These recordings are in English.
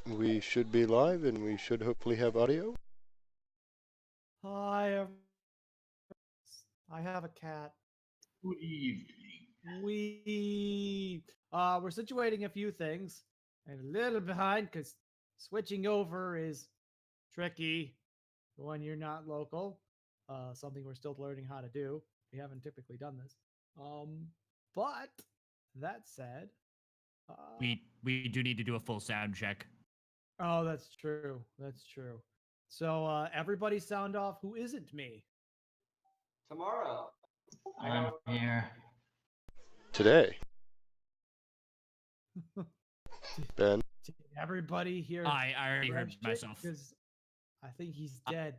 We should be live and we should hopefully have audio. Hi, I have a cat. Good evening. We're situating a few things and a little behind because switching over is tricky when you're not local. Something we're still learning how to do. We haven't typically done this. But that said, We do need to do a full sound check. oh, that's true. That's true. So everybody sound off who isn't me. Tomorrow. I'm here. Today, Ben. Did everybody hear? I already heard myself. Because I think he's dead.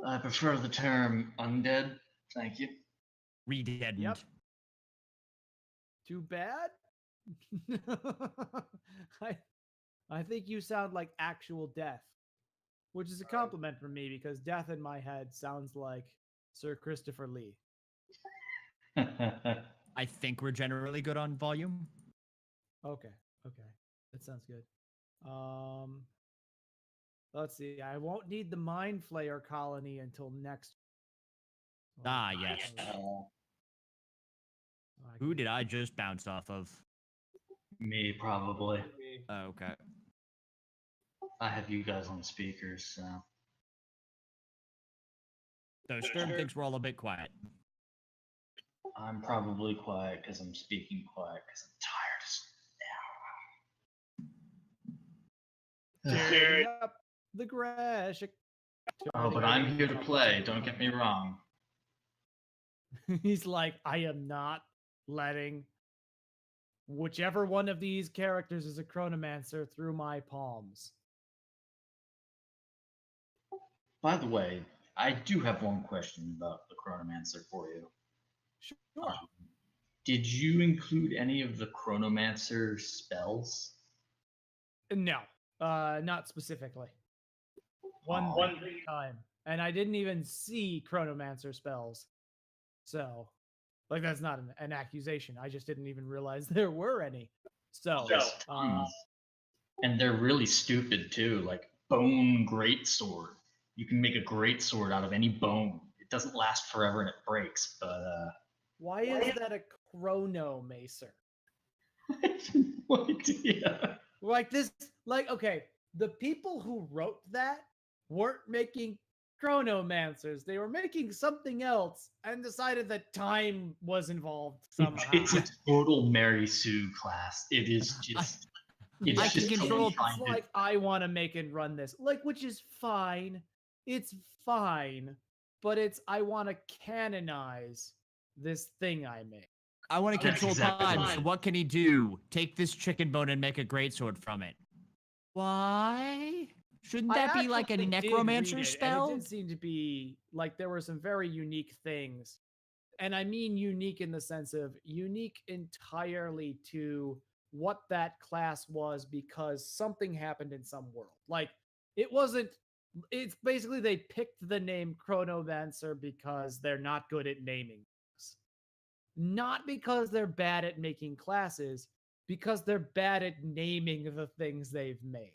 I prefer the term undead. Thank you. Redeadened. Yep. Too bad. I think you sound like actual death, which is a compliment from me because death in my head sounds like Sir Christopher Lee. I think we're generally good on volume. Okay, that sounds good. Let's see. I won't need the Mind Flayer colony until next. Ah, yes. Who did I just bounce off of? Me, probably. Oh, okay. I have you guys on speakers, so. So Sturm thinks we're all a bit quiet. I'm probably quiet because I'm speaking quiet because I'm tired as Dirty up the Greshik. Oh, but I'm here to play. Don't get me wrong. He's like, I am not letting whichever one of these characters is a chronomancer through my palms. By the way, I do have one question about the Chronomancer for you. Sure. Did you include any of the Chronomancer spells? No, not specifically. One time. And I didn't even see chronomancer spells. So, like, that's not an accusation. I just didn't even realize there were any. So, and they're really stupid too, like bone greatsword. You can make a greatsword out of any bone. It doesn't last forever and it breaks, but why is that a chronomancer? I have no idea. Like this, like, okay, the people who wrote that weren't making chronomancers. They were making something else and decided that time was involved somehow. It's a total Mary Sue class. It is just. I can control. It's like I want to make and run this, like, which is fine. It's fine, but it's I want to canonize this thing I made. I want to control time. So what can he do? Take this chicken bone and make a greatsword from it. Why? Shouldn't that be like a necromancer spell? It did seem to be like there were some very unique things. And I mean unique in the sense of unique entirely to what that class was because something happened in some world. Like it wasn't, it's basically they picked the name Chronomancer because they're not good at naming things. Not because they're bad at making classes, because they're bad at naming the things they've made.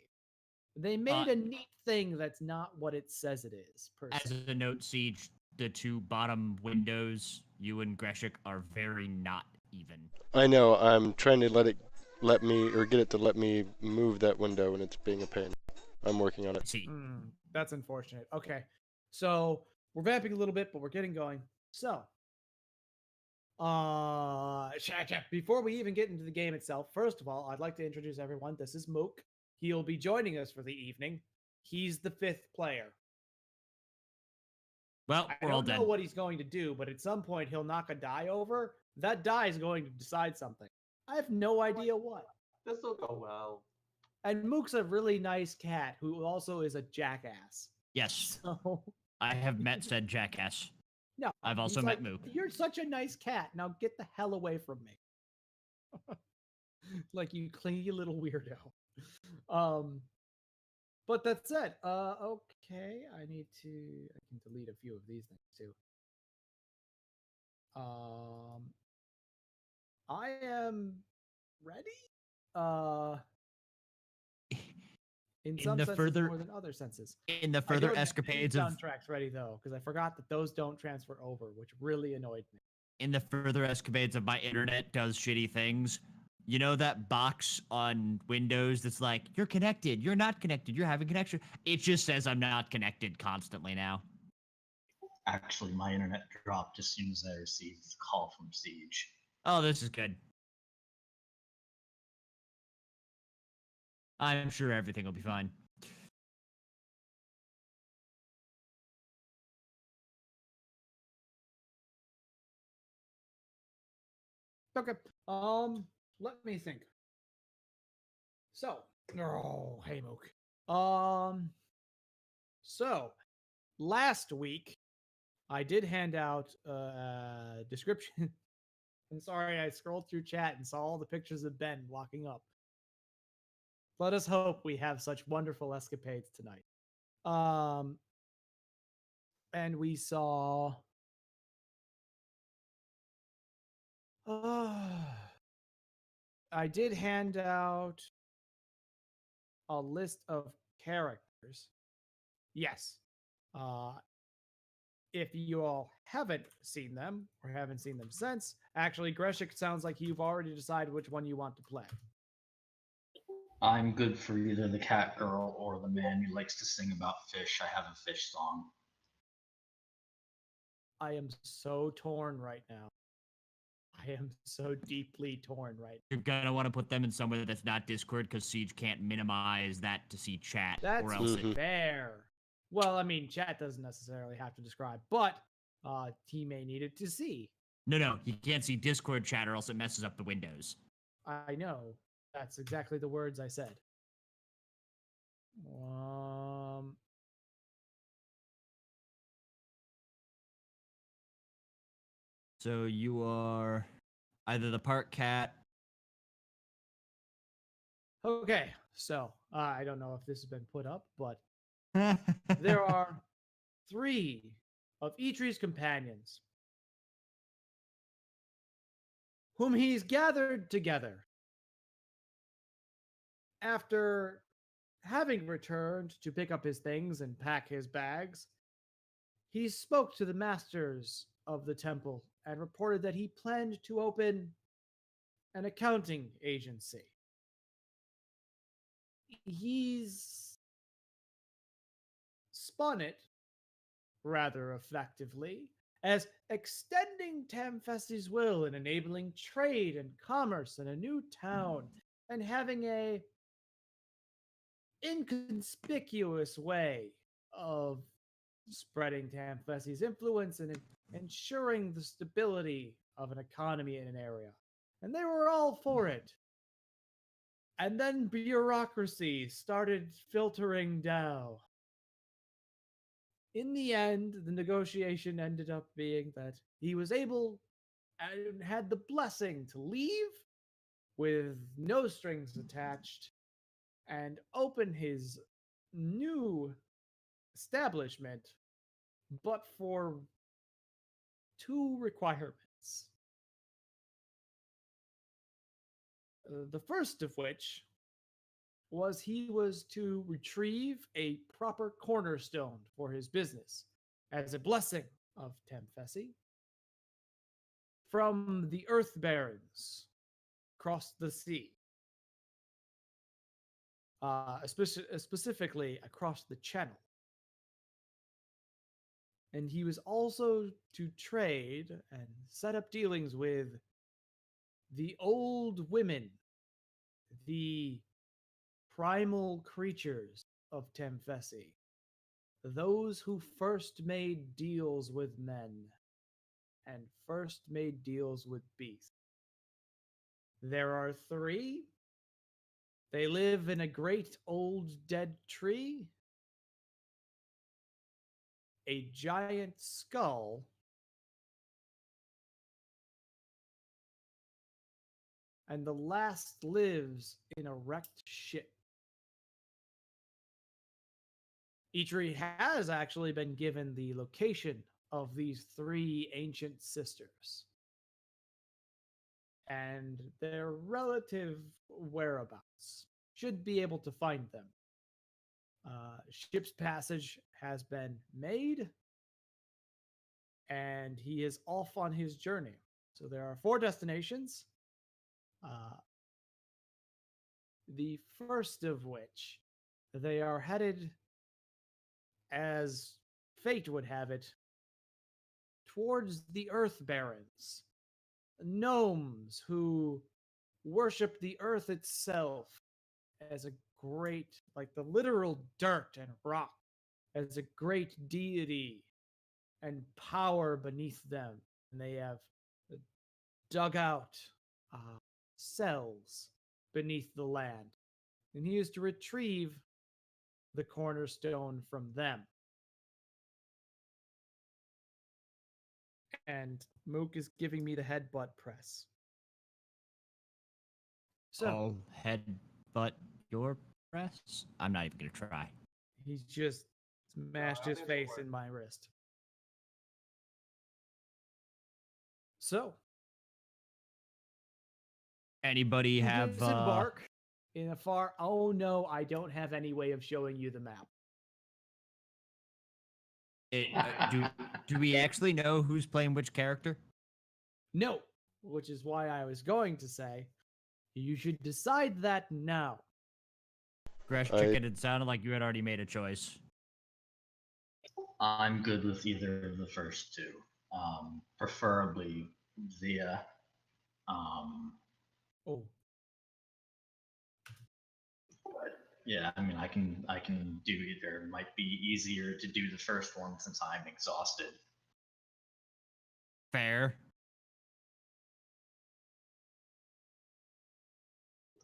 They made a neat thing that's not what it says it is. As a note, Siege, the two bottom windows, you and Greshik, are very not even. I know. I'm trying to get it to let me move that window, and it's being a pain. I'm working on it. See, that's unfortunate. Okay, so we're vamping a little bit, but we're getting going. So, before we even get into the game itself, first of all, I'd like to introduce everyone. This is Mook. He'll be joining us for the evening. He's the 5th player. Well, we're all dead. I don't know what he's going to do, but at some point he'll knock a die over. That die is going to decide something. I have no idea what. This will go well. And Mook's a really nice cat who also is a jackass. Yes. So I have met said jackass. No. I've also met Mook. You're such a nice cat. Now get the hell away from me. Like you clingy little weirdo. But that said, okay, I can delete a few of these things too. I am ready. In In some the senses further- more than other senses. In the I further don't have escapades any of soundtracks ready though, because I forgot that those don't transfer over, which really annoyed me. my internet does shitty things. You know that box on Windows that's like, you're connected, you're not connected, you're having connection. It just says I'm not connected constantly now. Actually, my internet dropped as soon as I received the call from Siege. Oh, this is good. I'm sure everything will be fine. Okay. Let me think. So, oh, hey Mook. So last week I did hand out a description. I'm sorry, I scrolled through chat and saw all the pictures of Ben walking up. Let us hope we have such wonderful escapades tonight. And we saw. I did hand out a list of characters. Yes. If you all haven't seen them or haven't seen them since, actually, Greshik sounds like you've already decided which one you want to play. I'm good for either the cat girl or the man who likes to sing about fish. I have a fish song. I am so torn right now. I am so deeply torn right now. You're gonna want to put them in somewhere that's not Discord because Siege can't minimize that to see chat, That's or else it. fair. Well, I mean, chat doesn't necessarily have to describe, but he may need it to see. No, you can't see Discord chat, or else it messes up the windows. I know. That's exactly the words I said. So you are either the part cat. Okay, so I don't know if this has been put up, but there are 3 of Itri's companions whom he's gathered together after having returned to pick up his things and pack his bags. He spoke to the masters of the temple and reported that he planned to open an accounting agency. He's spun it rather effectively as extending Tamfessi's will and enabling trade and commerce in a new town and having a inconspicuous way of spreading Tamfessi's influence and ensuring the stability of an economy in an area. And they were all for it. And then bureaucracy started filtering down. In the end, the negotiation ended up being that he was able and had the blessing to leave with no strings attached and open his new establishment, but for 2 requirements. The first of which was he was to retrieve a proper cornerstone for his business as a blessing of Tamfessi from the Earth Barons across the sea, specifically across the Channel. And he was also to trade and set up dealings with the old women, the primal creatures of Tamfessi, those who first made deals with men and first made deals with beasts. There are 3. They live in a great old dead tree, a giant skull, and the last lives in a wrecked ship. Itri has actually been given the location of these 3 ancient sisters and their relative whereabouts. Should be able to find them. ship's passage has been made, and he is off on his journey. So there are 4 destinations. The first of which they are headed, as fate would have it, towards the Earth Barons, gnomes who worship the earth itself as a great, like the literal dirt and rock, as a great deity and power beneath them. And they have dug out cells beneath the land. And he is to retrieve the cornerstone from them. And Mook is giving me the headbutt press. So I'll headbutt your press. I'm not even gonna try. he's just smashed his face in my wrist. So Anybody you have disembark in a far. Oh no, I don't have any way of showing you the map. do we actually know who's playing which character? No, which is why I was going to say you should decide that now. Gresh Chicken, it sounded like you had already made a choice. I'm good with either of the first two. Preferably Zia. Oh, But yeah, I mean, I can do either. It might be easier to do the first one since I'm exhausted. Fair.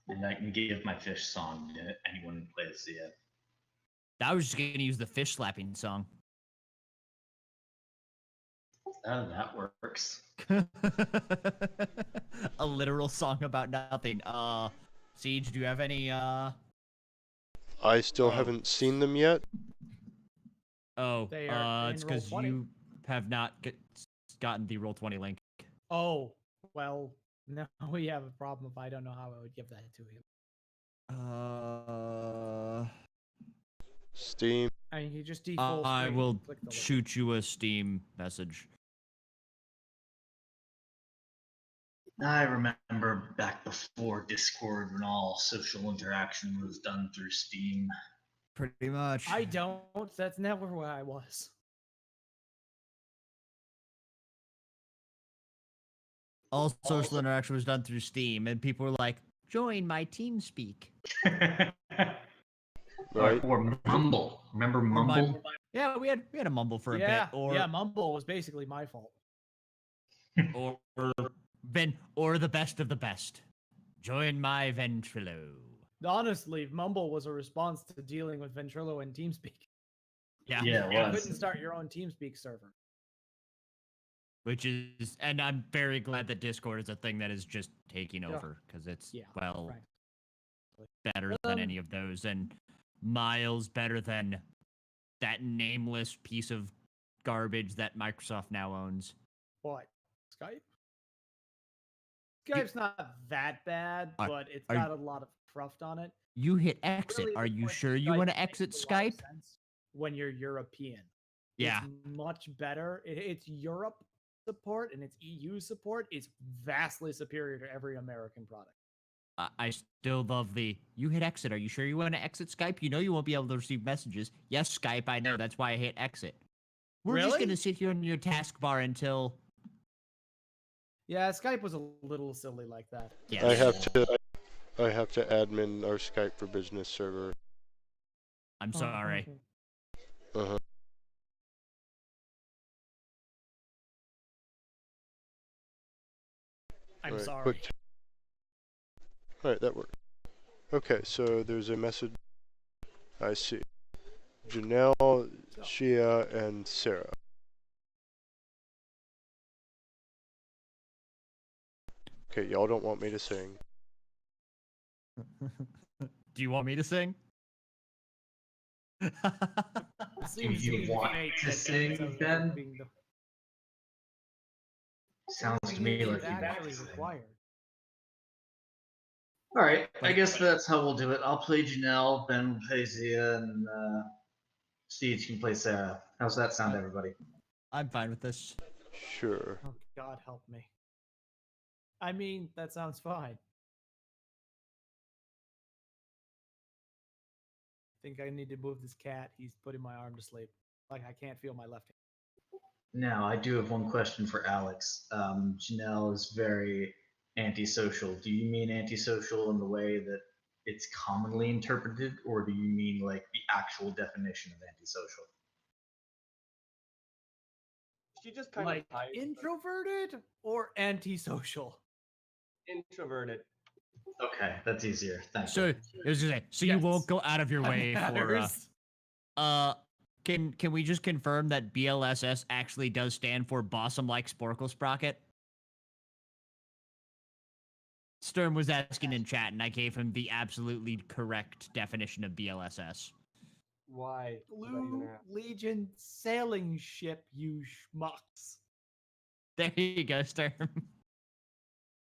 And I can give my fish song to anyone who plays Zia. I was just gonna use the fish slapping song. Oh, that works. A literal song about nothing. Siege, do you have any I still haven't seen them yet. They are it's in because Roll20. you have not gotten the Roll20 link. oh, well, now we have a problem if I don't know how I would give that to him. Steam. I mean, he just default. I will shoot you a Steam message. I remember back before Discord when all social interaction was done through Steam. Pretty much. I don't. That's never where I was. All social interaction was done through Steam, and people were like, "Join my TeamSpeak." Right. Or Mumble. Remember Mumble? Yeah, we had a Mumble for a bit. Yeah, Mumble was basically my fault. Or the best of the best. Join my Ventrilo. Honestly, Mumble was a response to dealing with Ventrilo and TeamSpeak. Yeah. Yeah, You it was. couldn't start your own TeamSpeak server. Which is, and I'm very glad that Discord is a thing that is just taking Yeah. over because it's Right. better than any of those, and miles better than that nameless piece of garbage that Microsoft now owns. What? Skype? Skype's not that bad, but it's are got a lot of cruft on it. You hit exit. Really, Are the you point of sure you Skype want to makes exit a lot of Skype? sense when you're European. Yeah. It's much better. It's Europe support and its EU support is vastly superior to every American product. I still love you hit exit. Are you sure you want to exit Skype? You know you won't be able to receive messages. Yes, Skype, I know. That's why I hit exit. We're just Really? going to sit here on your taskbar until... Yeah, Skype was a little silly like that. Yes. I have to admin our Skype for Business server. I'm sorry. Uh-huh. I'm Alright, sorry. quick Alright, that worked. Okay, so there's a message. I see. Janelle, Shia, and Sarah. Okay, y'all don't want me to sing. Do you want me to sing? It seems you to be want fate to that sing, ends up Ben? being the Sounds to me like you actually want to. required. All right, I guess that's how we'll do it. I'll play Janelle, Ben will play Zia, and Steve, you can play Sarah. How's that sound, everybody? I'm fine with this. Sure. Oh, God help me. I mean, that sounds fine. I think I need to move this cat. He's putting my arm to sleep. Like, I can't feel my left hand. Now, I do have one question for Alex. Janelle is very antisocial. Do you mean antisocial in the way that it's commonly interpreted, or do you mean like the actual definition of antisocial? She just kind Like, of hides it. introverted or antisocial? Introverted. Okay, that's easier. Thank So you. it was just say, so you Yes. won't go out of your That way for matters. can we just confirm that BLSS actually does stand for Bossum Like Sporkle Sprocket? Sturm was asking in chat, and I gave him the absolutely correct definition of BLSS. Why? would I even Blue ask? Legion sailing ship, you schmucks. There you go, Sturm.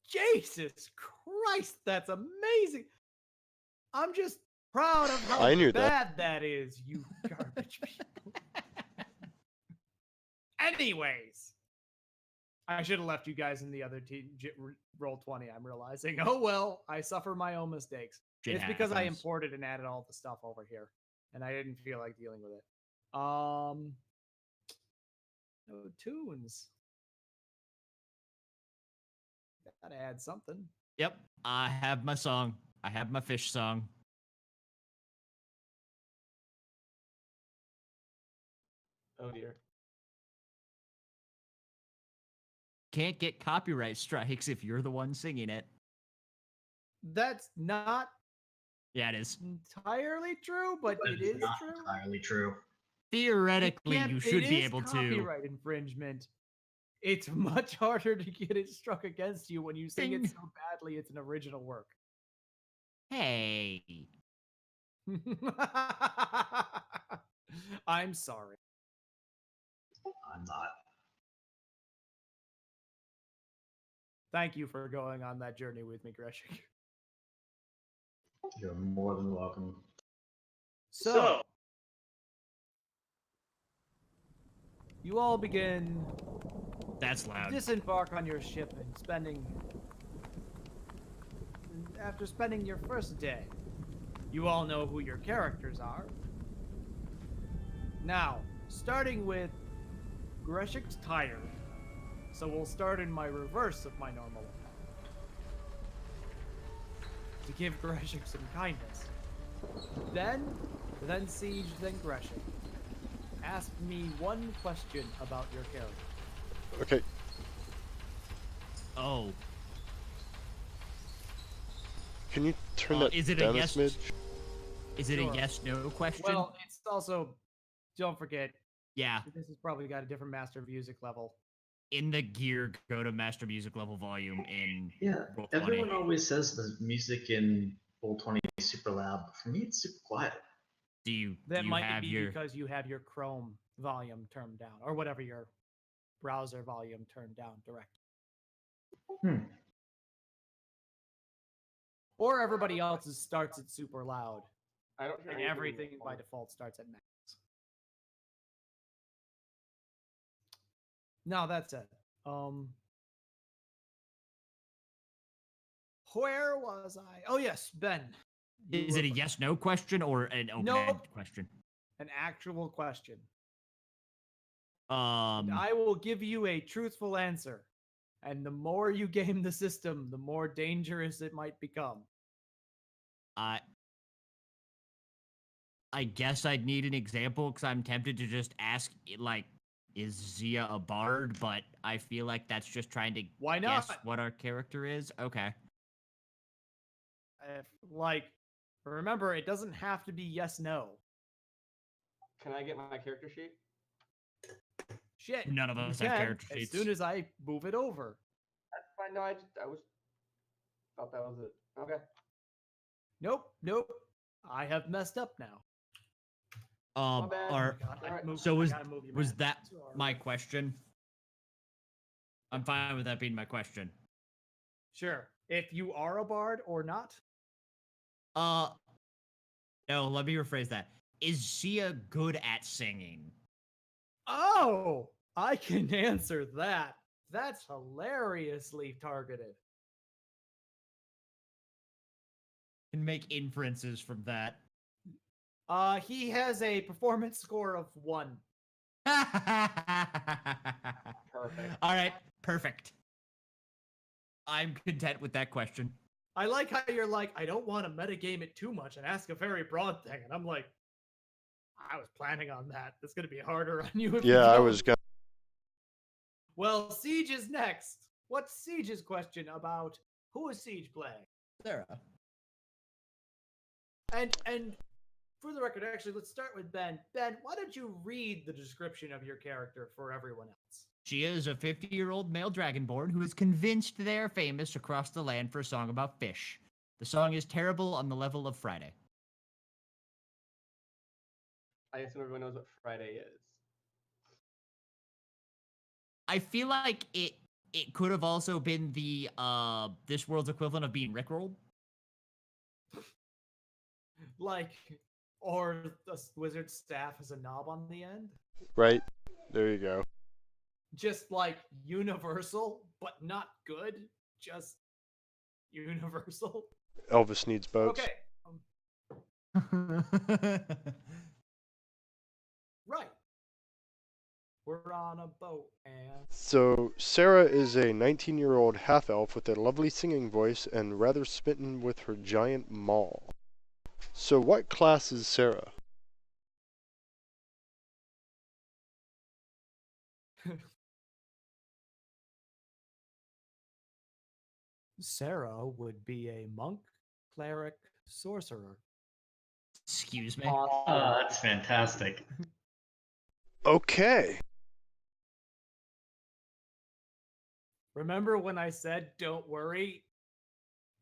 Jesus Christ, that's amazing. I'm just proud of how I knew that. bad that is, you garbage people. Anyways, I should have left you guys in the other team roll 20. I'm realizing. Oh well, I suffer my own mistakes. Shit It's because I happens. imported and added all the stuff over here, and I didn't feel like dealing with it. No tunes. Gotta add something. Yep, I have my song. I have my fish song. Oh dear. Can't get copyright strikes if you're the one singing it. That's not Yeah, it is. entirely true, but That it is is not true. entirely true. Theoretically, you should be able to. Copyright infringement. It's much harder to get it struck against you when you sing Ding. it so badly it's an original work. Hey. I'm sorry. I'm not. Thank you for going on that journey with me, Greshik. You're more than welcome. So, you all begin That's loud. disembark on your ship and after spending your first day, you all know who your characters are. Now, starting with Greshik's tired, so we'll start in my reverse of my normal one. To give Greshik some kindness. Then Siege, then Greshik. Ask me one question about your character. Okay. Oh. Can you turn that Is it a down yes? a smidge? Is it Sure. a yes/no question? Well, it's also, don't forget, yeah. this has probably got a different master music level. In the gear, go to master music level volume in Yeah, roll 20. everyone always says the music in Roll 20 is super loud, but for me it's super quiet. Do you That might have be your because you have your Chrome volume turned down, or whatever your browser volume turned down directly. Hmm. Or everybody else's starts at super loud, I don't hear and anything everything by anymore. default starts at max. Now that said, where was I? Oh yes, Ben. You Is it a were- yes/no question or an open-ended Nope. question? An actual question. Um, I will give you a truthful answer. And the more you game the system, the more dangerous it might become. I guess I'd need an example because I'm tempted to just ask, like, is Zia a bard? But I feel like that's just trying to Why guess not? what our character is. Okay. Like, remember, it doesn't have to be yes, no. Can I get my character sheet? Shit. None of you us have can, character as sheets. soon as I move it over. That's fine. No, I thought that was it. Okay. Nope. I have messed up now. My bad. Are God, I Alright. moved- so I was gotta move you, was man. that Sorry. my question? I'm fine with that being my question. Sure. If you are a bard or not. No, let me rephrase that. is Sia good at singing? Oh, I can answer that. That's hilariously targeted. Can make inferences from that. He has a performance score of 1. Perfect. All right, perfect. I'm content with that question. I like how you're like, I don't want to metagame it too much and ask a very broad thing. And I'm like, I was planning on that. It's going to be harder on you if you Yeah, I don't. was gonna. Well, Siege is next. What's Siege's question about who is Siege playing? Sarah. And for the record, actually, let's start with Ben. Ben, why don't you read the description of your character for everyone else? She is a 50-year-old male dragonborn who is convinced they are famous across the land for a song about fish. The song is terrible on the level of Friday. I assume everyone knows what Friday is. I feel like it could have also been the this world's equivalent of being Rickrolled. Like, or the wizard staff has a knob on the end? Right there, you go. Just like universal, but not good. Just universal. Elvis needs boats. Okay. Right. We're on a boat, and So Sarah is a 19-year-old half-elf with a lovely singing voice and rather smitten with her giant maul. So what class is Sarah? Sarah would be a monk, cleric, sorcerer. Excuse me. Oh, that's fantastic. Okay. Remember when I said, don't worry?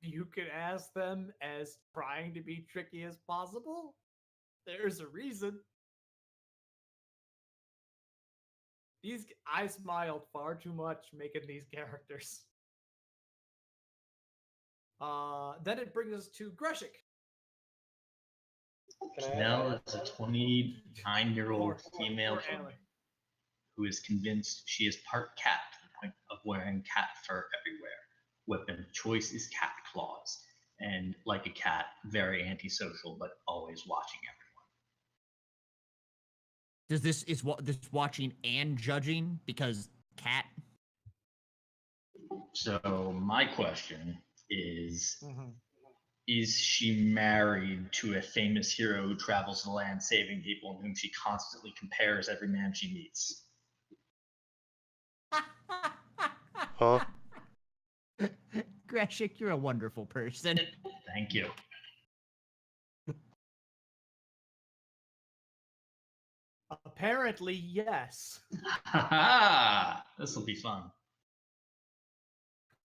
You could ask them as trying to be tricky as possible? There's a reason. I smiled far too much making these characters. Then it brings us to Greshik. Janelle is a 29-year-old Or female Alan. who is convinced she is part cat to the point of wearing cat fur everywhere. Weapon of choice is cat claws, and like a cat, very antisocial, but always watching everyone. Does this watching and judging because cat? So my question is she married to a famous hero who travels the land saving people and whom she constantly compares every man she meets? Huh? Greshik, you're a wonderful person. Thank you. Apparently, yes. This will be fun.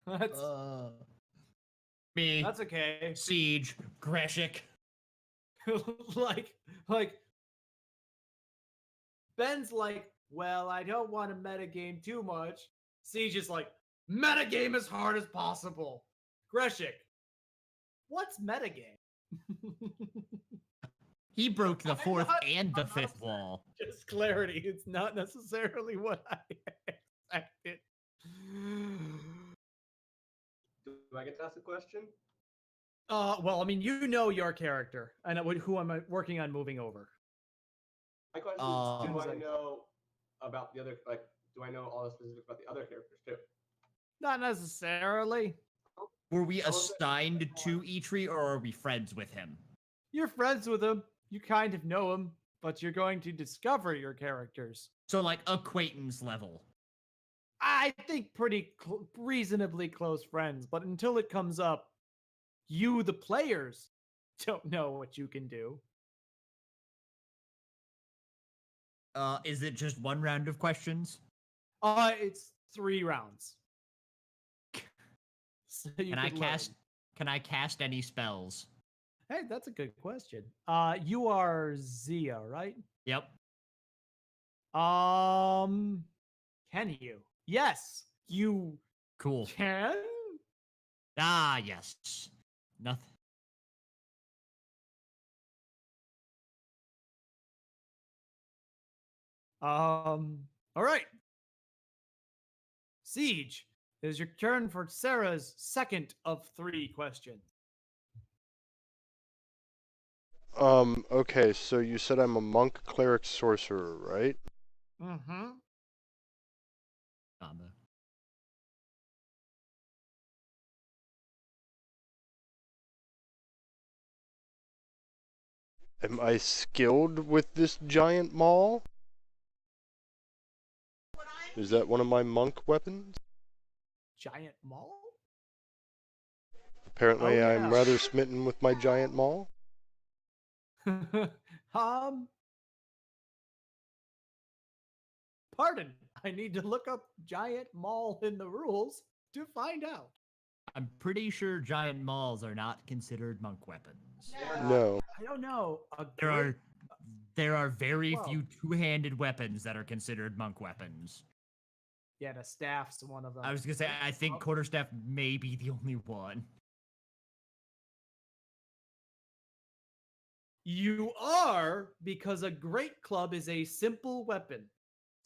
That's Me. that's okay. Siege. Greshik. like Ben's like, well, I don't want to metagame too much. Siege is like, metagame as hard as possible. Greshik, what's metagame? He broke the I'm fourth not- and the I'm not fifth upset. wall. Just clarity, it's not necessarily what I expected. Do I get to ask a question? Well, I mean, you know your character, and who am I working on moving over? My question is, do I Like- know about the other, like, do I know all the specifics about the other characters too? Not necessarily. Were we I was- assigned to Eitri, or are we friends with him? You're friends with him. You kind of know him, but you're going to discover your characters. So, like, acquaintance level. I think pretty reasonably close friends, but until it comes up, you, the players, don't know what you can do. Is it just one round of questions? It's 3 rounds. So you Can I could learn. cast any spells? Hey, that's a good question. You are Zia, right? Yep. Can you? Yes, you Cool. can. Ah, yes. Nothing. All right. Siege, it is your turn for Sarah's second of 3 questions. Okay, so you said I'm a monk, cleric, sorcerer, right? Mm-hmm. Combo. Am I skilled with this giant maul? Is that one of my monk weapons? Giant maul? Apparently, Oh, I'm yeah. rather smitten with my giant maul. Pardon. I need to look up giant maul in the rules to find out. I'm pretty sure giant mauls are not considered monk weapons. No. I don't know. There are very Whoa. few two-handed weapons that are considered monk weapons. Yeah, the staff's one of them. I was gonna say I think quarterstaff may be the only one. You are, because a great club is a simple weapon.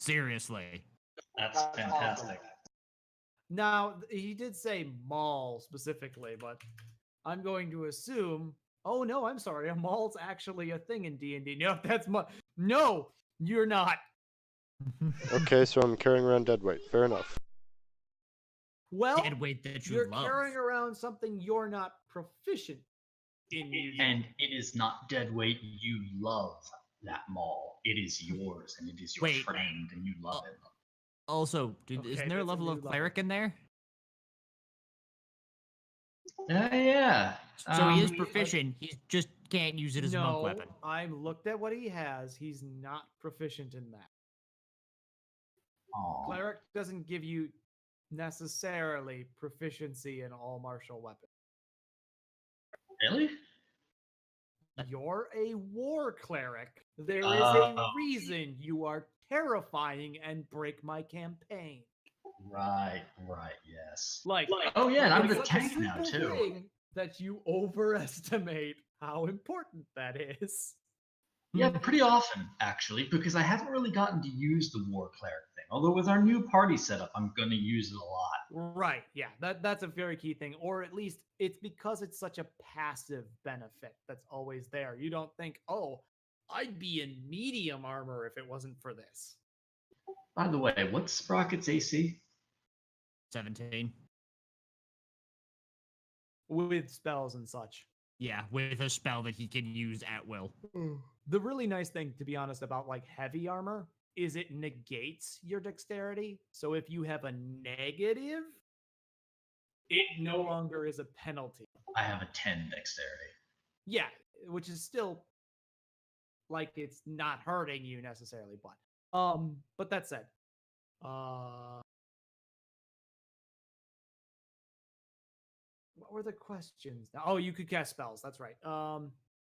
Seriously. That's That's fantastic. Now, he did say maul specifically, but I'm going to assume. Oh no, I'm sorry. A maul's actually a thing in D&D. No, that's No, you're not. Okay, so I'm carrying around deadweight. Fair enough. Well, Dead weight that you you're love. carrying around something you're not proficient in using. And it is not dead weight. You love that maul. It is yours, and it is your Wait. friend, and you love it. Also, dude, Okay, isn't there a that's a level new of level. cleric in there? Yeah. So he is proficient. He just can't use it as a monk No, weapon. I've looked at what he has. He's not proficient in that. Aw. Cleric doesn't give you necessarily proficiency in all martial weapons. Really? You're a war cleric. There is a Oh. reason you are terrifying and break my campaign. Right. Yes. Like, Oh yeah, and I'm it's the such a tank now simple too. thing that you overestimate how important that is. Yeah, pretty often actually, because I haven't really gotten to use the war cleric thing. Although with our new party setup, I'm gonna use it a lot. Right, yeah, that's a very key thing. Or at least it's because it's such a passive benefit that's always there. You don't think, oh, I'd be in medium armor if it wasn't for this. By the way, what's Sprocket's AC? 17. With spells and such. Yeah, with a spell that he can use at will. The really nice thing, to be honest, about like heavy armor is it negates your dexterity. So if you have a negative, it no longer is a penalty. I have a 10 dexterity. Yeah, which is still like it's not hurting you necessarily, but that said, what were the questions? Oh, you could cast spells. That's right.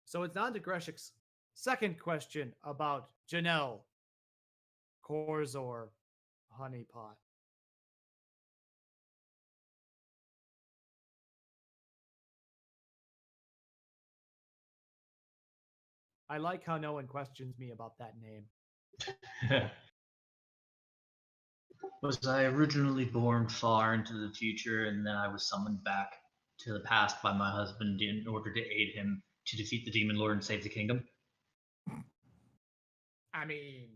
So it's on to Greshik's second question about Janelle, Corzor, Honeypot. I like how no one questions me about that name. Was I originally born far into the future and then I was summoned back to the past by my husband in order to aid him to defeat the demon lord and save the kingdom? I mean,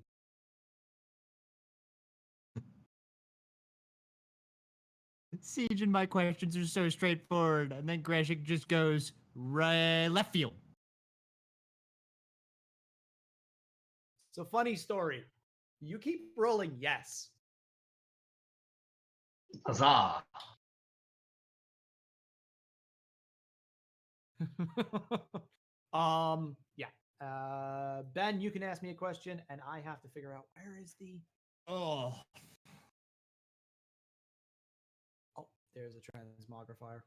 Siege and my questions are so straightforward, and then Greshik just goes right left field. so funny story. You keep rolling yes. Huzzah! Yeah. Ben, you can ask me a question, and I have to figure out where is the. Oh, Oh, there's a transmogrifier.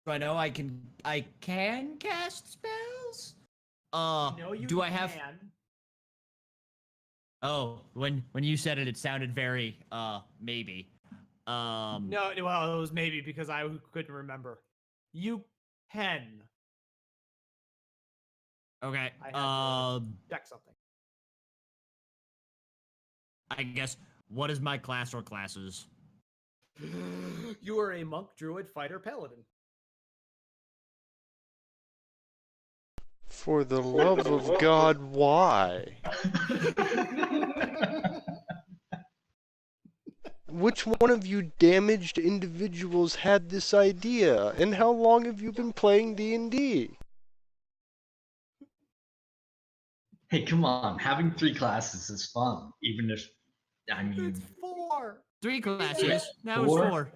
I know I can cast spells. No, you Do I have? can. Oh, when you said it, it sounded very maybe. No, well, it was maybe because I couldn't remember. You can. Okay. I had to check something. I guess what is my class or classes? You are a monk, druid, fighter, paladin. For the love of God, why? Which one of you damaged individuals had this idea? And how long have you been playing D&D? Hey, come on. Having 3 classes is fun, even if, I It's mean, 4. 3 classes. Now it's 4? 4.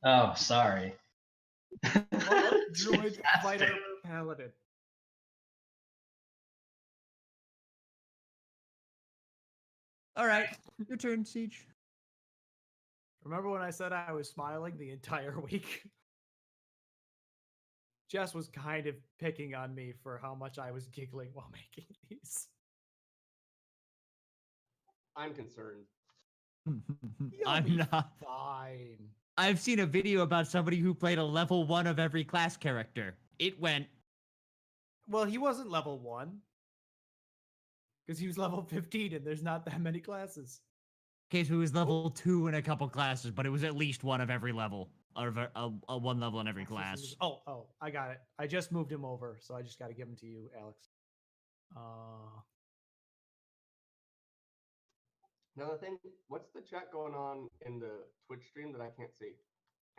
Oh, sorry. Monk, druid, Fantastic. fighter, paladin. All right, your turn, Siege. Remember when I said I was smiling the entire week? Jess was kind of picking on me for how much I was giggling while making these. I'm concerned. You'll I'm be not. fine. I've seen a video about somebody who played a level 1 of every class character. It went. Well, he wasn't level 1. Because he was level 15 and there's not that many classes. Okay, so it was level 2 in a couple classes, but it was at least one of every level. Or a one level in every class. Oh, I got it. I just moved him over, so I just got to give him to you, Alex. Another thing, what's the chat going on in the Twitch stream that I can't see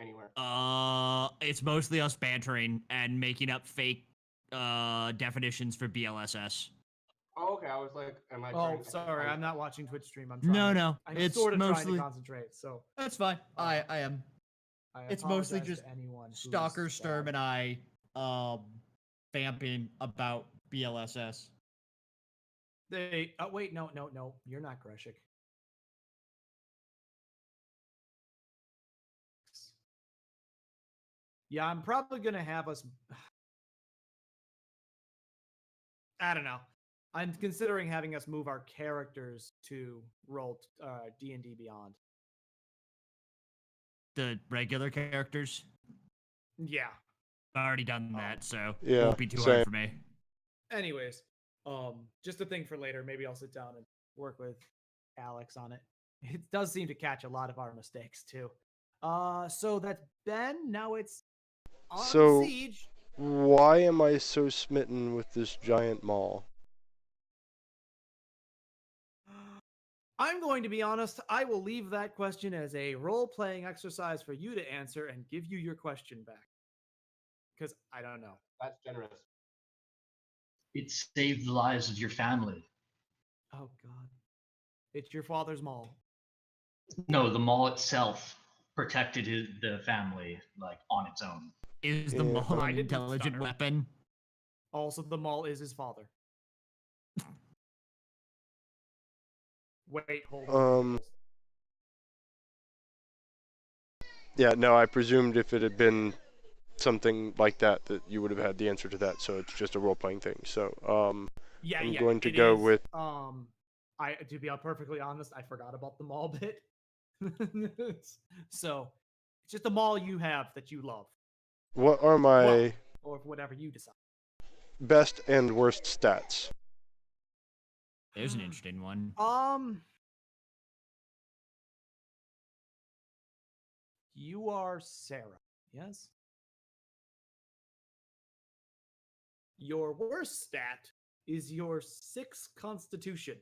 anywhere? It's mostly us bantering and making up fake definitions for BLSS. Oh, okay. I was like, am I? Oh, sorry, I'm not watching Twitch stream. I'm No, trying. no, I'm it's sort of trying mostly. to concentrate. So That's fine. I am. I It's mostly apologize just to anyone. Stalker, Sturm, and I vamping about BLSS. They. Oh wait, no. You're not Greshik. Yeah, I'm probably gonna have us. I don't know. I'm considering having us move our characters to roll D&D Beyond. The regular characters. Yeah. I've already done that, so Yeah, won't be too same. hard for me. Anyways, just a thing for later. Maybe I'll sit down and work with Alex on it. It does seem to catch a lot of our mistakes too. So that's Ben. Now it's on So- Siege. Why am I so smitten with this giant mall? I'm going to be honest. I will leave that question as a role-playing exercise for you to answer and give you your question back. Because I don't know. That's generous. It saved the lives of your family. Oh God, it's your father's mall. No, the mall itself protected the family, like, on its own. Is the Yeah. mall I an didn't intelligent stutter. weapon? Also, the mall is his father. Wait, hold on. Yeah, no, I presumed if it had been something like that, that you would have had the answer to that, so it's just a role-playing thing. So, I'm going to it go is, with... to be perfectly honest, I forgot about the mall bit. So, it's just the mall you have that you love. What are my Or whatever you decide. best and worst stats? There's an interesting one. You are Sarah, yes? Your worst stat is your 6 constitution.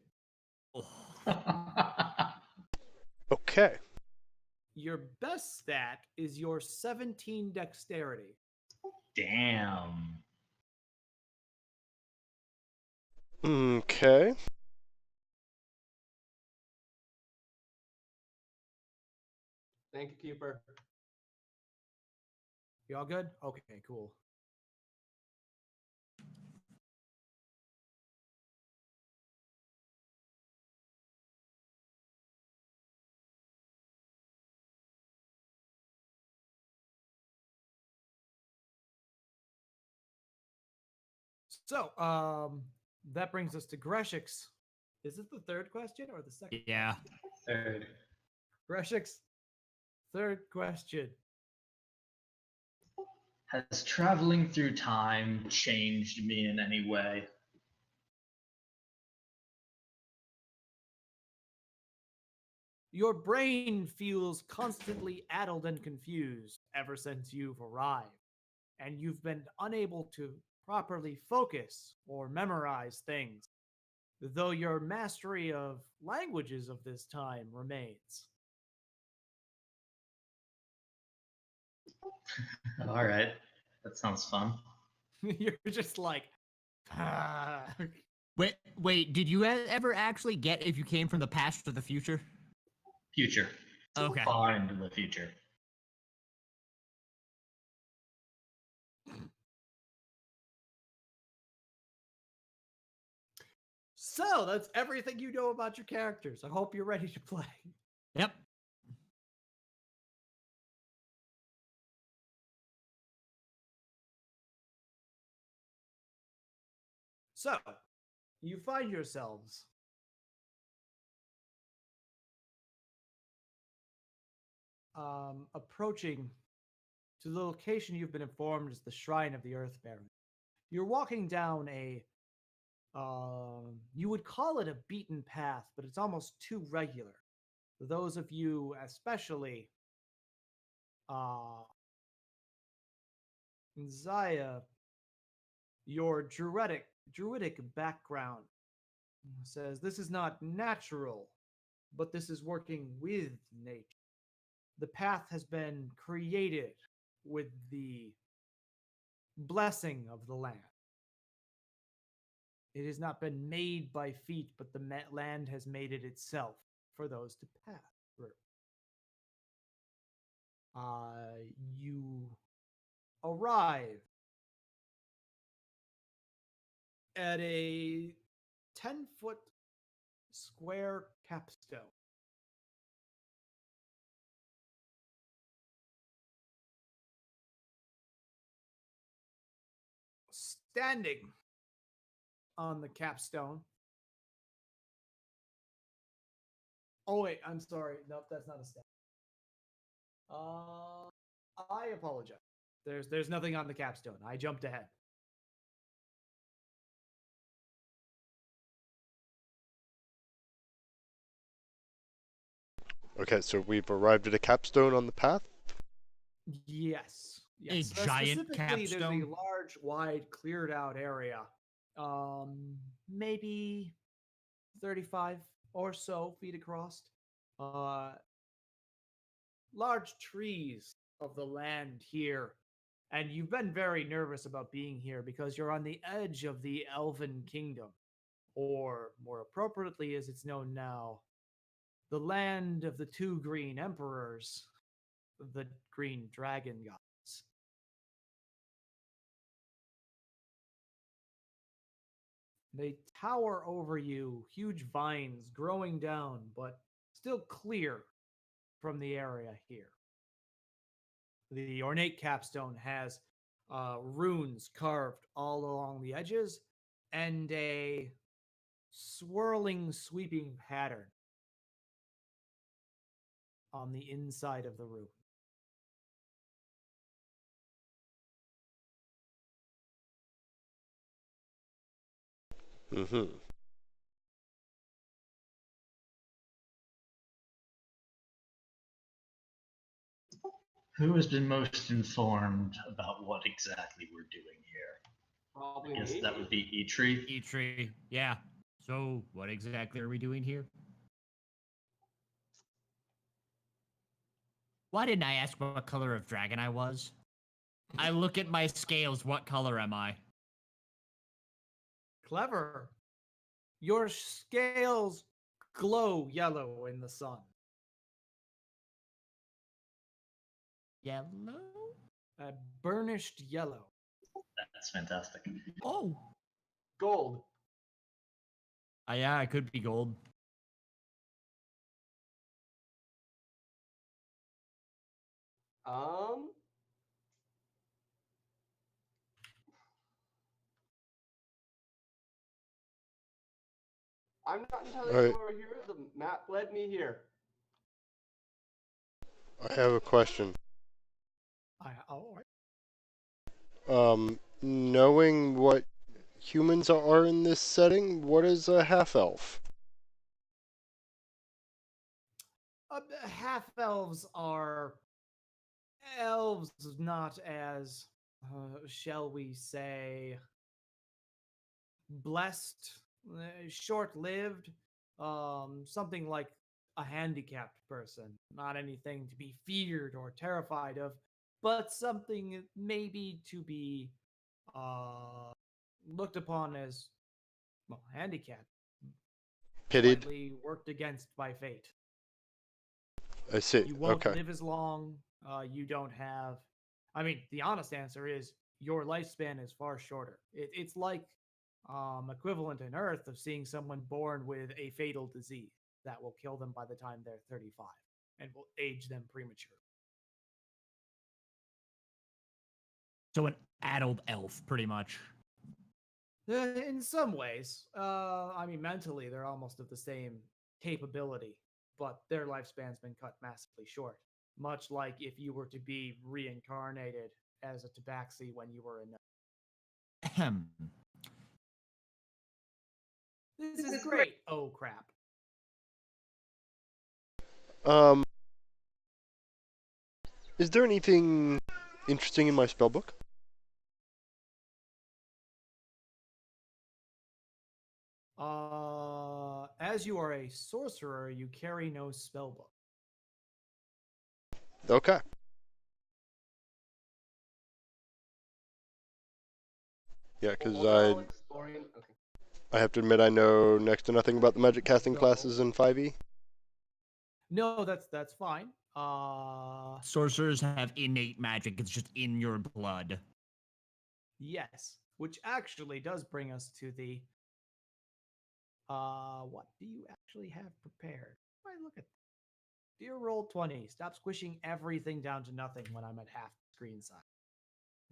Okay. Your best stat is your 17 dexterity. Damn. Okay. Thank you, Keeper. You all good? Okay, cool. So, that brings us to Greshik's Is this the third question or the second? Yeah. Third. Greshik's third question. Has traveling through time changed me in any way? Your brain feels constantly addled and confused ever since you've arrived, and you've been unable to properly focus or memorize things, though your mastery of languages of this time remains. All right, that sounds fun. You're just like, ah. Wait. Did you ever actually get if you came from the past or the future? Future. Okay. Far into the future. So that's everything you know about your characters. I hope you're ready to play. Yep. So, you find yourselves approaching to the location you've been informed is the Shrine of the Earth Baron. You're walking down a, you would call it a beaten path, but it's almost too regular. For those of you, especially, Zaya, your druidic background says this is not natural, but this is working with nature. The path has been created with the blessing of the land. It has not been made by feet, but the land has made it itself for those to pass through. You arrive at a 10-foot square capstone. Standing on the capstone. Oh wait, I'm sorry. Nope, that's not a stat. I apologize. There's nothing on the capstone. I jumped ahead. Okay, so we've arrived at a capstone on the path. Yes. A giant Specifically, there's capstone? a large, wide, cleared out area. Maybe 35 or so feet across. Large trees of the land here. And you've been very nervous about being here because you're on the edge of the Elven Kingdom. Or, more appropriately, as it's known now, the land of the two green emperors, the green dragon gods. They tower over you, huge vines growing down, but still clear from the area here. The ornate capstone has runes carved all along the edges and a swirling, sweeping pattern on the inside of the rune. Mm-hmm. Who has been most informed about what exactly we're doing here? Probably I guess me. that would be Eitri. Eitri. Yeah. So, what exactly are we doing here? Why didn't I ask what color of dragon I was? I look at my scales. What color am I? Clever. Your scales glow yellow in the sun. Yellow? A burnished yellow. That's fantastic. Oh. Gold. Yeah, I could be gold. Um. I'm not entirely Alright. sure here. The map led me here. I have a question. All right. Knowing what humans are in this setting, what is a half-elf? Half elves are elves, not as, shall we say, blessed, short lived, something like a handicapped person. Not anything to be feared or terrified of, but something maybe to be uh, looked upon as, well, handicapped, Pitied? slightly worked against by fate. I see. You won't Okay. live as long. You don't have. I mean, the honest answer is your lifespan is far shorter. It's like equivalent in Earth of seeing someone born with a fatal disease that will kill them by the time they're 35 and will age them premature. So an adult elf, pretty much. In some ways, I mean, mentally they're almost of the same capability, but their lifespan's been cut massively short. Much like if you were to be reincarnated as a tabaxi when you were in. Ahem. This is great. Oh crap. Um, is there anything interesting in my spellbook? As you are a sorcerer, you carry no spellbook. Okay. Yeah, because Overall exploring. Okay. I have to admit I know next to nothing about the magic casting No. classes in 5e. No, that's fine. Sorcerers have innate magic. It's just in your blood. Yes, which actually does bring us to the what do you actually have prepared? I look at dear roll 20. Stop squishing everything down to nothing when I'm at half screen size.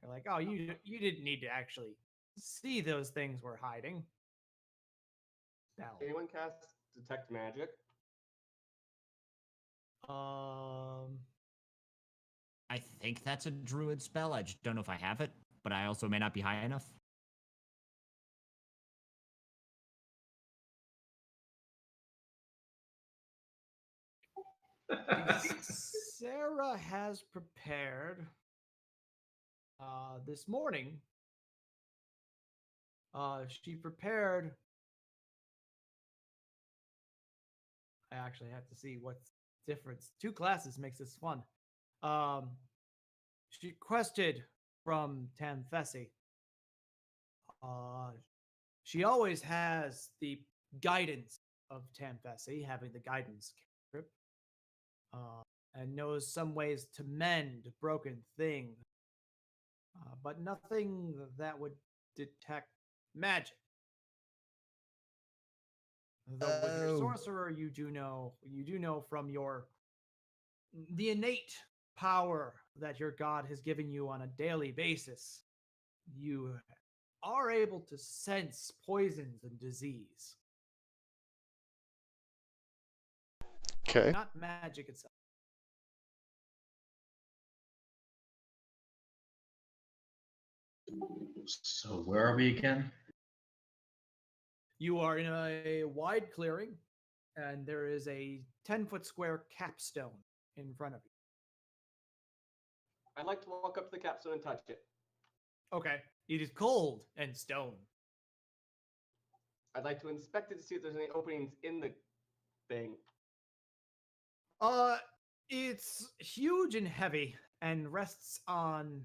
You're like, oh, you didn't need to actually see those things we're hiding. Spell. Anyone cast detect magic? I think that's a druid spell. I just don't know if I have it, but I also may not be high enough. Sarah has prepared this morning. She prepared. I actually have to see what's difference. Two classes makes this fun. She quested from Tamfesi. She always has the guidance of Tamfesi, having the guidance cantrip, and knows some ways to mend broken things, but nothing that would detect magic. Though with your sorcerer, you do know from your the innate power that your god has given you on a daily basis, you are able to sense poisons and disease. Okay. Not magic itself. So where are we again? You are in a wide clearing, and there is a 10-foot square capstone in front of you. I'd like to walk up to the capstone and touch it. Okay. It is cold and stone. I'd like to inspect it to see if there's any openings in the thing. It's huge and heavy and rests on.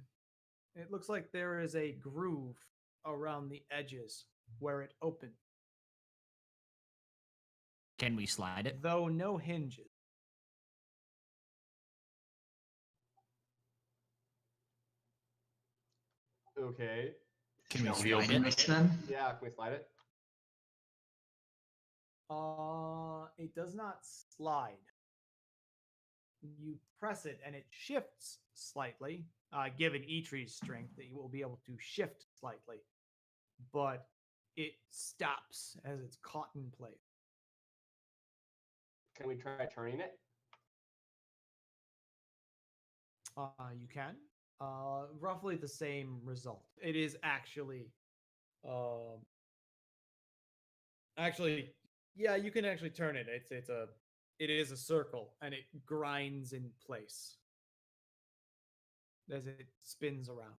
It looks like there is a groove around the edges where it opens, Can we slide it? though no hinges. Okay. Can we Shall we slide open it? this then? Yeah, can we slide it? It does not slide. You press it and it shifts slightly. Given Eitre's strength, that you will be able to shift slightly, but it stops as it's caught in place. Can we try turning it? You can. Roughly the same result. It is um, actually, yeah, you can actually turn it. It is a circle, and it grinds in place as it spins around.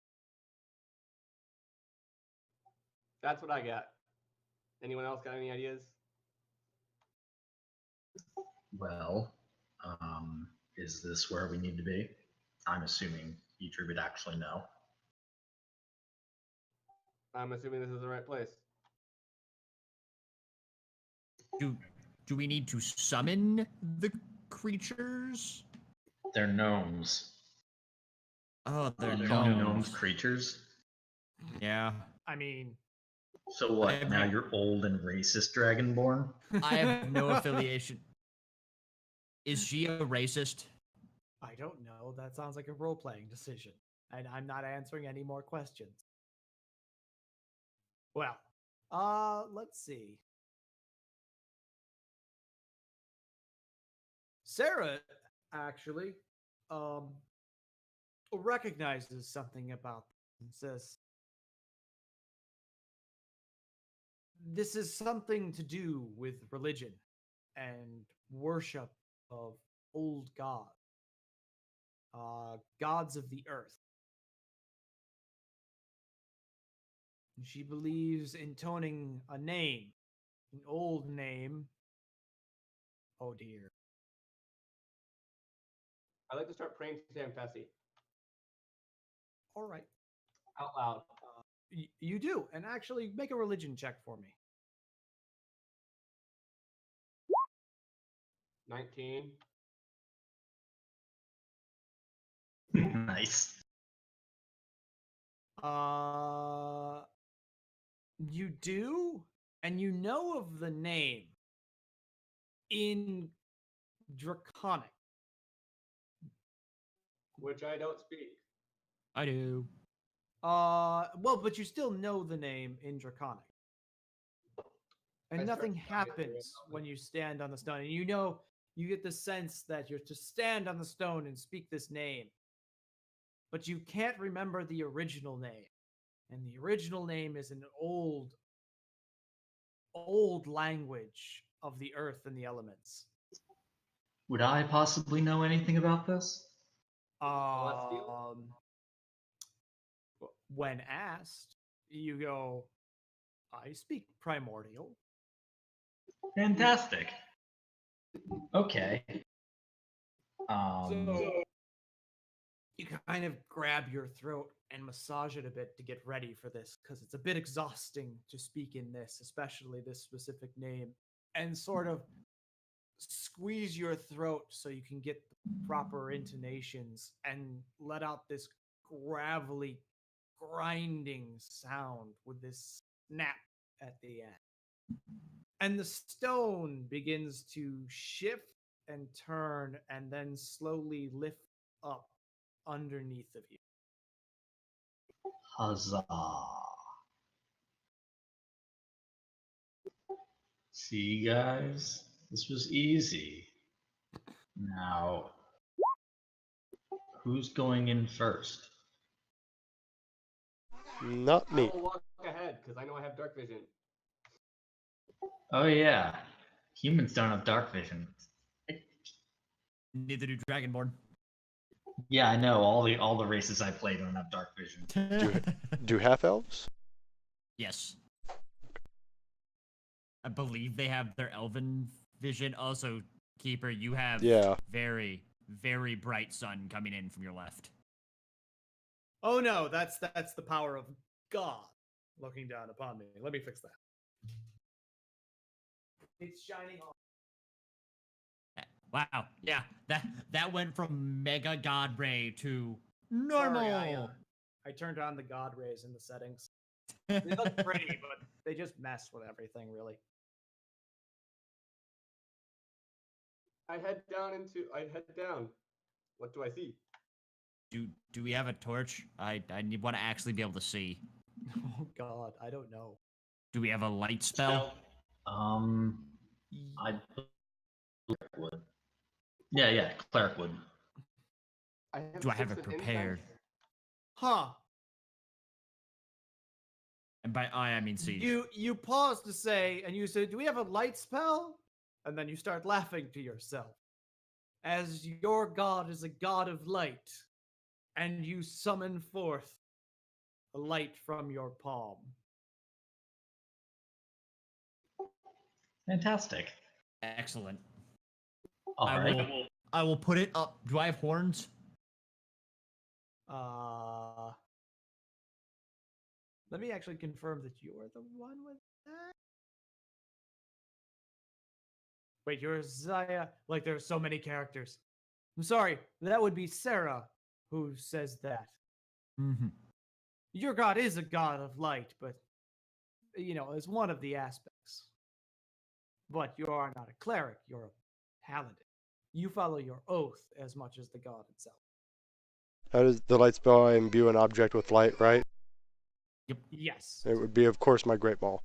That's what I got. Anyone else got any ideas? Well, is this where we need to be? I'm assuming Petrie would actually know. I'm assuming this is the right place. Do we need to summon the creatures? They're gnomes. Oh, they're Calling gnomes. gnomes creatures? Yeah. I mean, So what? I Now mean- you're old and racist, Dragonborn? I have no affiliation. Is she a racist? I don't know. That sounds like a role playing decision. And I'm not answering any more questions. Well, let's see. Sarah actually recognizes something about this and says this is something to do with religion and worship of old gods, gods of the earth. She believes intoning a name, an old name. Oh dear. I'd like to start praying to Sam Fessy All right. out loud. You do, and actually make a religion check for me. 19. Nice. You do, and you know of the name in Draconic. Which I don't speak. I do. Well, but you still know the name in Draconic. And I start nothing to tell you happens about when you stand on the stone. And you know, you get the sense that you're to stand on the stone and speak this name. But you can't remember the original name. And the original name is an old language of the earth and the elements. Would I possibly know anything about this? Um, when asked, you go, I speak primordial. Fantastic. Okay. So you kind of grab your throat and massage it a bit to get ready for this because it's a bit exhausting to speak in this, especially this specific name, and sort of squeeze your throat so you can get the proper intonations and let out this gravelly, grinding sound with this snap at the end. And the stone begins to shift and turn and then slowly lift up underneath of you. Huzzah. See, guys? This was easy. Now, who's going in first? Not I me. will walk ahead because I know I have dark vision. Oh, yeah. Humans don't have dark vision. Neither do Dragonborn. Yeah, I know. All the races I play don't have dark vision. Do half elves? Yes. I believe they have their elven vision. Also, Keeper, you have Yeah. very, very bright sun coming in from your left. Oh no, that's the power of God looking down upon me. Let me fix that. It's shining on. Wow. Yeah. That went from Mega God Ray to normal. Sorry, I turned on the God rays in the settings. They look pretty, but they just mess with everything, really. I head down. What do I see? Do we have a torch? I want to actually be able to see. Oh God, I don't know. Do we have a light spell? I Cleric would. Yeah, cleric would. Do I have it sense and insight. prepared? Huh. And by I mean siege. You pause to say, and you say, "Do we have a light spell?" And then you start laughing to yourself, as your god is a god of light, and you summon forth a light from your palm. Fantastic. Excellent. All right. I will put it up. Do I have horns? Let me actually confirm that you're the one with that. Wait, you're Zaya. Like, there's so many characters. I'm sorry, that would be Sarah who says that. Mm-hmm. Your god is a god of light, but, you know, is one of the aspects. But you are not a cleric, you're a paladin. You follow your oath as much as the god itself. How does the light spell imbue an object with light, right? Yep. Yes. It would be, of course, my Great Maul.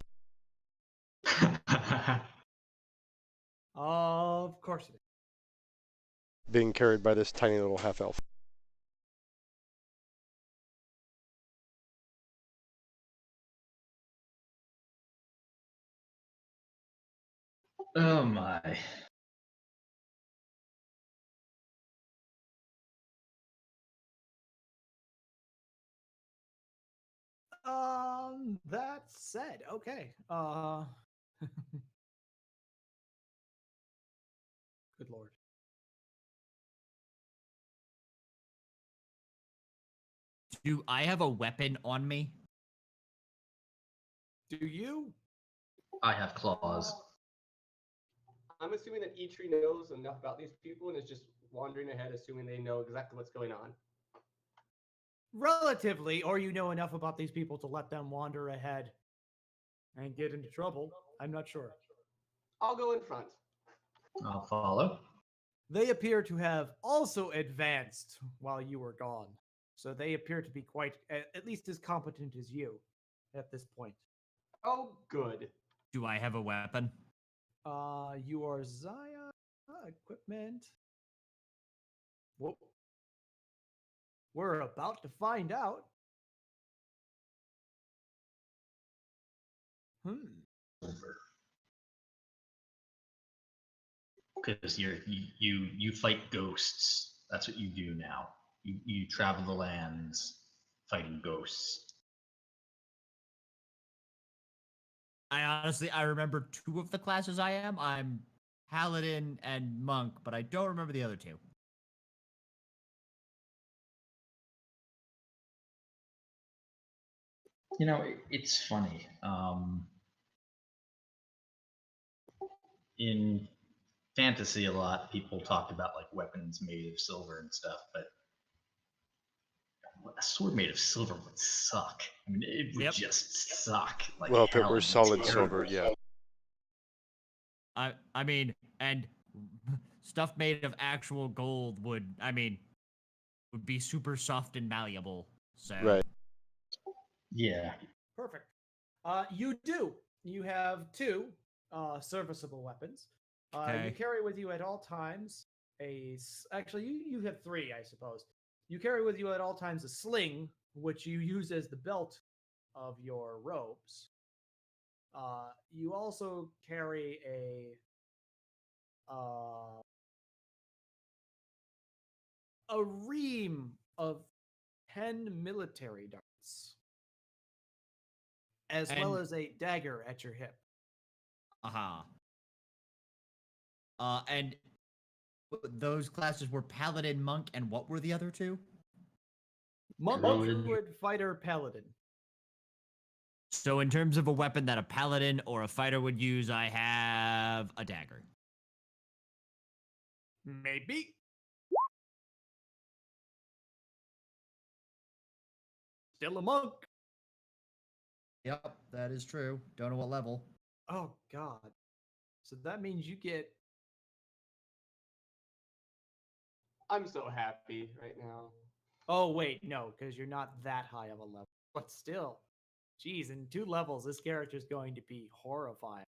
Of course it is. Being carried by this tiny little half-elf. Oh my. That said, okay. Good lord. Do I have a weapon on me? Do you? I have claws. I'm assuming that Eitri knows enough about these people and is just wandering ahead, assuming they know exactly what's going on. Relatively, or you know enough about these people to let them wander ahead and get into trouble. I'm not sure. I'll go in front. I'll follow. They appear to have also advanced while you were gone. So they appear to be quite, at least as competent as you at this point. Oh, good. Do I have a weapon? You are Zaya equipment. Whoa. We're about to find out. Because you fight ghosts. That's what you do now. You travel the lands fighting ghosts. I remember two of the classes I am. I'm paladin and monk, but I don't remember the other two. You know, it's funny. In fantasy, a lot people talked about like weapons made of silver and stuff, but a sword made of silver would suck. I mean, it would just suck. Like, Well, if it hell, were it'd be solid terrible. silver, yeah. I mean, and stuff made of actual gold would be super soft and malleable. So Right. Yeah. Perfect. You do. You have two serviceable weapons. You Okay. carry with you at all times actually, you have three, I suppose. You carry with you at all times a sling, which you use as the belt of your robes. You also carry a ream of 10 military darts, as well And- as a dagger at your hip. and those classes were paladin, monk, and what were the other two? Monk, Druid. druid, fighter, paladin. So in terms of a weapon that a paladin or a fighter would use, I have a dagger. Maybe. Still a monk. Yep, that is true. Don't know what level. Oh, God. So that means you get. I'm so happy right now. Oh, wait, no, because you're not that high of a level. But still, geez, in 2 levels, this character is going to be horrifying.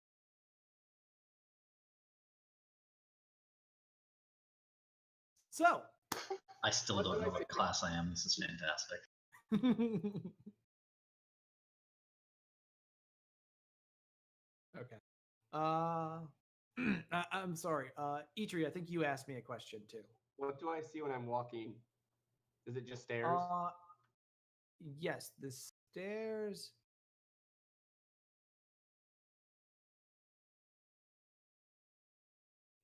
So, I still What don't did I know say? what class I am. This is fantastic. okay. I'm sorry. Eitri, I think you asked me a question too. What do I see when I'm walking? Is it just stairs? Yes, the stairs.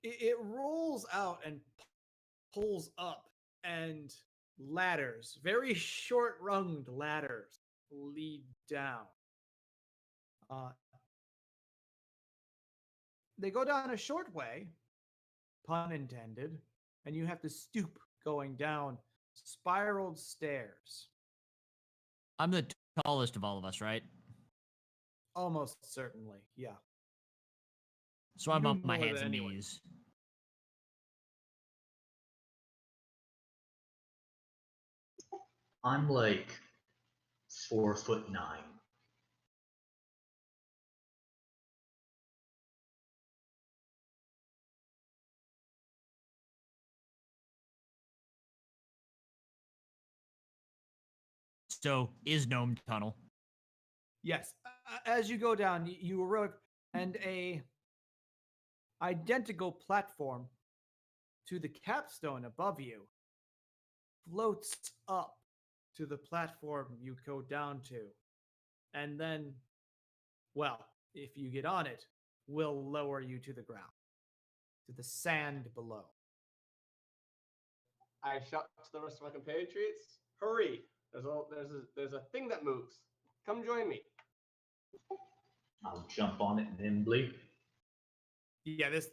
It rolls out and pulls up, and ladders, very short runged ladders, lead down. Uh, they go down a short way, pun intended, and you have to stoop going down spiraled stairs. I'm the tallest of all of us, right? Almost certainly, yeah. So I'm You on my more hands than and anyone. knees. I'm like 4'9". So is Gnome Tunnel. Yes, as you go down, you arrive, and a identical platform to the capstone above you floats up to the platform you go down to. And then, well, if you get on it, will lower you to the ground, to the sand below. I shout to the rest of my compatriots, hurry! There's a thing that moves. Come join me. I'll jump on it nimbly. Yeah, this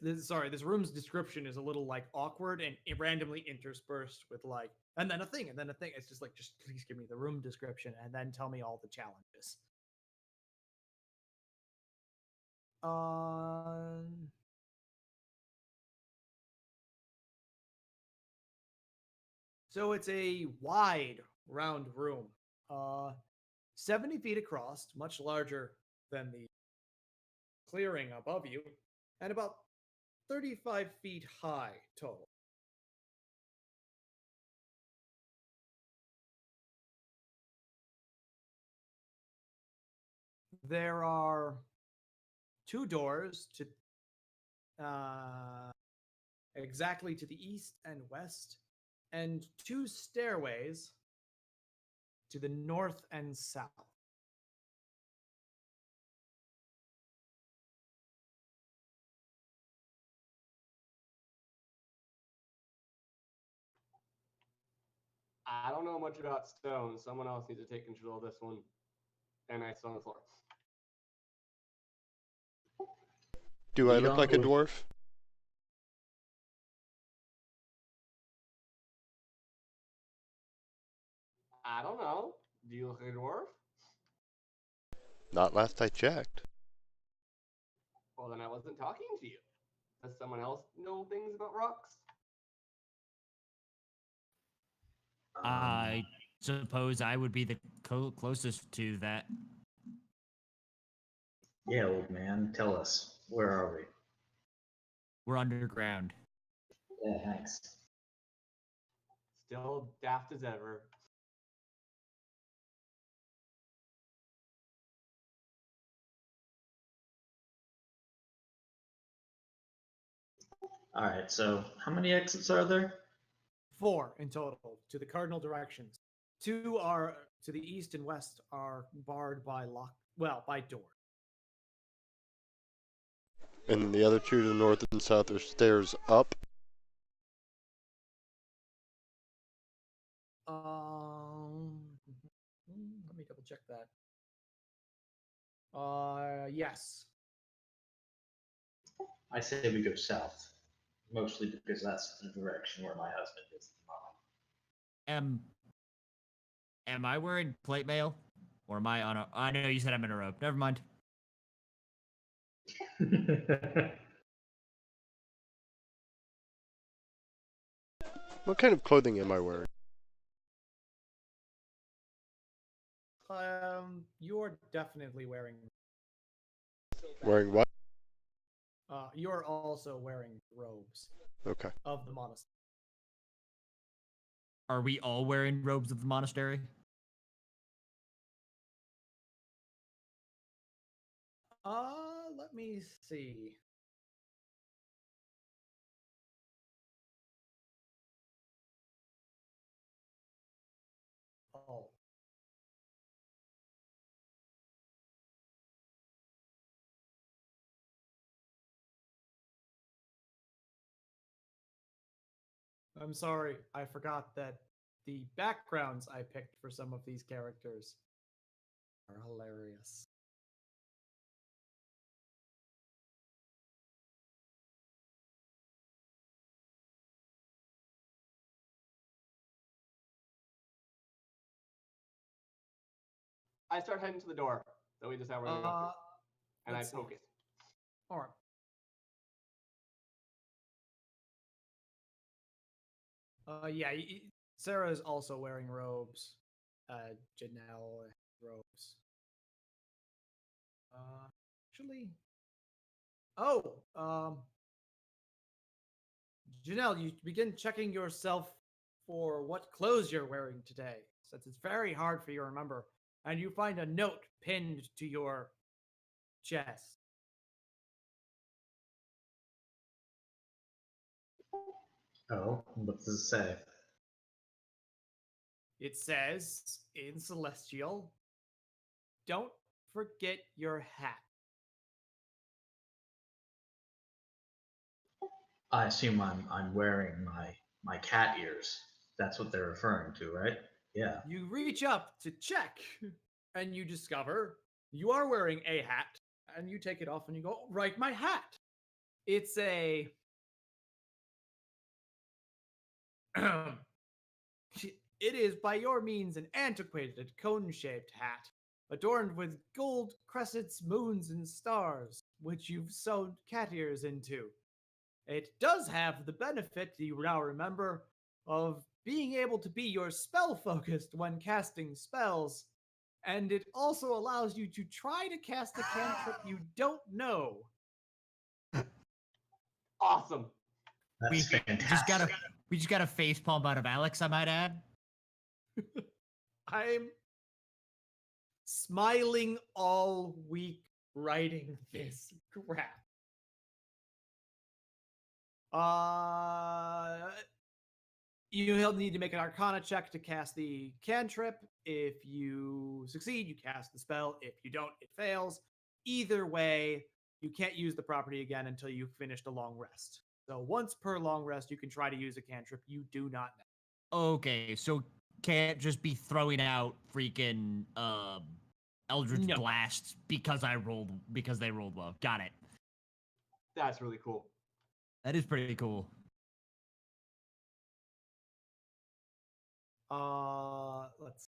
room's description is a little like awkward and randomly interspersed with like, and then a thing, and then a thing. It's just like, just please give me the room description and then tell me all the challenges. So it's a wide, round room, 70 feet across, much larger than the clearing above you, and about 35 feet high total. There are two doors to exactly to the east and west, and two stairways to the north and south. I don't know much about stone. Someone else needs to take control of this one. And I sit on the floor. Do I Lead look on like a with- dwarf? I don't know. Do you look like a dwarf? Not last I checked. Well, then I wasn't talking to you. Does someone else know things about rocks? I suppose I would be the closest to that. Yeah, old man, tell us. Where are we? We're underground. Yeah, thanks. Still daft as ever. All right, so how many exits are there? 4 in total to the cardinal directions. 2 are to the east and west are barred by by door. And the other two to the north and south are stairs up. Let me double check that. Yes. I say we go south, mostly because that's the direction where my husband is at Am I wearing plate mail? Or am I on a... I know you said I'm in a robe. Never mind. the moment. What kind of clothing am I wearing? You're definitely wearing. Wearing what? You're also wearing robes Okay. of the monastery. Are we all wearing robes of the monastery? Let me see. Oh. I'm sorry, I forgot that the backgrounds I picked for some of these characters are hilarious. I start heading to the door that we just have running open, and I let's see. poke it. All right. Yeah, Sarah is also wearing robes. Janelle robes. Actually, oh, Janelle, you begin checking yourself for what clothes you're wearing today, since it's very hard for you to remember, and you find a note pinned to your chest. Oh, what does it say? It says in Celestial, "Don't forget your hat." I assume I'm wearing my cat ears. That's what they're referring to, right? Yeah. You reach up to check, and you discover you are wearing a hat, and you take it off and you go, "Right, my hat." It's a it is by your means an antiquated cone-shaped hat, adorned with gold crescents, moons, and stars, which you've sewn cat ears into. It does have the benefit, you now remember, of being able to be your spell focused when casting spells, and it also allows you to try to cast a cantrip you don't know. Awesome. That's We just got fantastic. a face palm out of Alex, I might add. I'm smiling all week writing this crap. You'll need to make an Arcana check to cast the cantrip. If you succeed, you cast the spell. If you don't, it fails. Either way, you can't use the property again until you've finished a long rest. So once per long rest, you can try to use a cantrip you do not know. Okay, so can't just be throwing out freaking Eldritch No. blasts because they rolled well. Got it. That's really cool. That is pretty cool. Let's.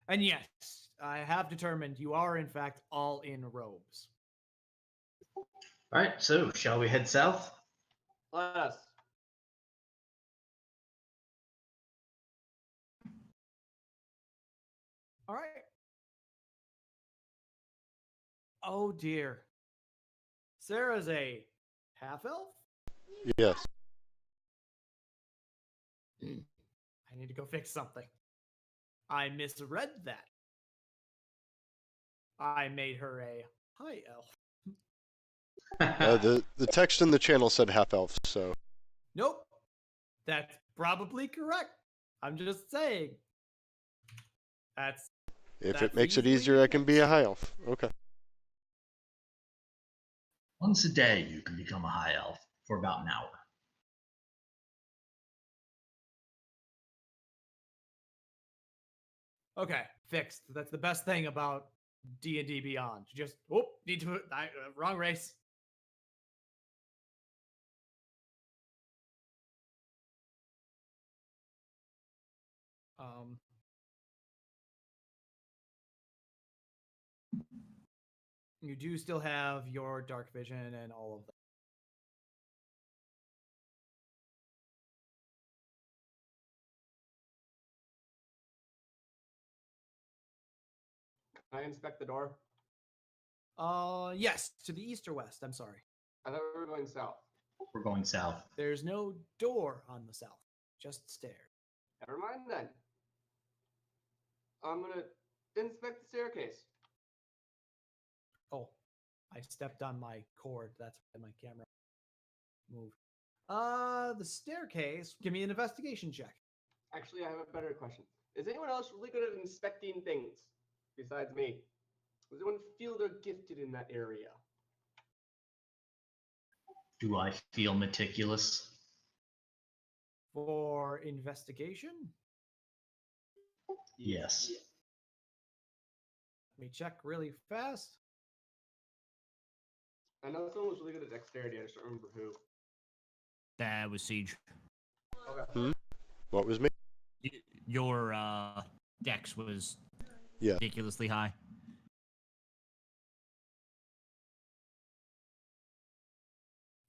And yes, I have determined you are in fact all in robes. All right, so shall we head south? Let us. All right. Oh dear. Sarah's a half elf? Yes. I need to go fix something. I misread that. I made her a high elf. The text in the channel said half elf, so Nope. That's probably correct. I'm just saying. if That's it makes it easily easier, I can be a fixed. high elf. Okay. Once a day, you can become a high elf for about an hour. Okay, fixed. That's the best thing about D&D Beyond. Just need to wrong race. You do still have your dark vision and all of that. Can I inspect the door? Yes, to the east or west. I'm sorry. I thought we were going south. We're going south. There's no door on the south, just stairs. Never mind then. I'm gonna inspect the staircase. Oh, I stepped on my cord. That's why my camera moved. The staircase. Give me an investigation check. Actually, I have a better question. Is anyone else really good at inspecting things besides me? Does anyone feel they're gifted in that area? Do I feel meticulous? For investigation, Yes. let me check really fast. I know someone was really good at dexterity. I just don't remember who. That was Siege. Okay. What was me? Your dex was Yeah. ridiculously high.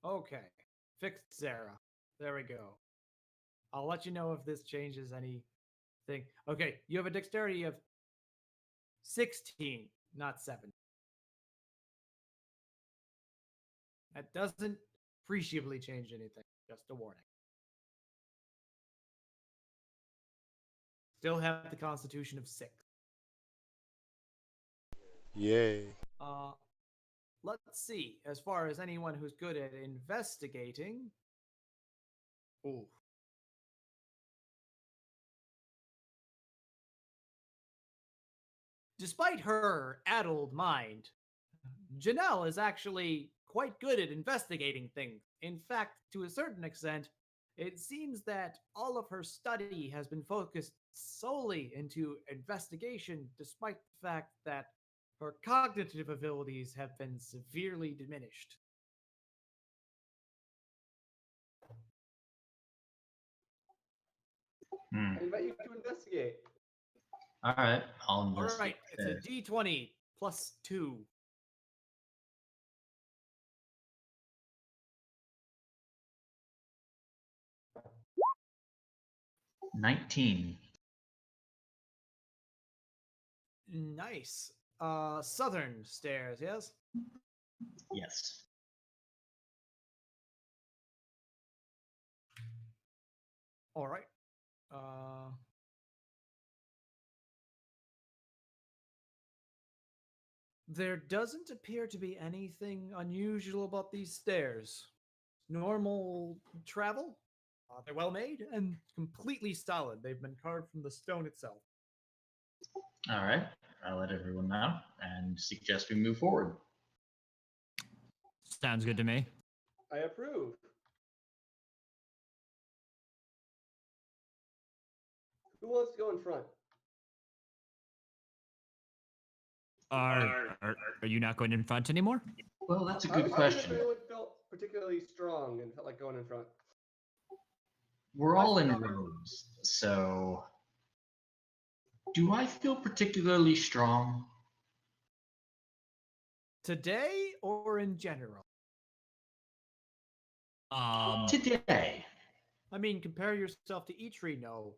Okay, fixed Zara. There we go. I'll let you know if this changes anything. Okay, you have a dexterity of 16, not 7. That doesn't appreciably change anything. Just a warning. Still have the constitution of 6. Yay. Let's see. As far as anyone who's good at investigating. Ooh. Despite her addled mind, Janelle is actually quite good at investigating things. In fact, to a certain extent, it seems that all of her study has been focused solely into investigation, despite the fact that her cognitive abilities have been severely diminished. Hmm. I invite you to investigate. All right, I'll All investigate. right, it's a d20 plus 2. $19. Nice. Southern stairs, yes? Yes. All right. There doesn't appear to be anything unusual about these stairs. Normal travel. They're well made and completely solid. They've been carved from the stone itself. All right, I'll let everyone know and suggest we move forward. Sounds good to me. I approve. Who wants to go in front? Are you not going in front anymore? Well, that's a I good was wondering question. if anyone felt particularly strong and felt like going in front. We're all in robes, so do I feel particularly strong? Today or in general? Today. I mean, compare yourself to Eitri. No,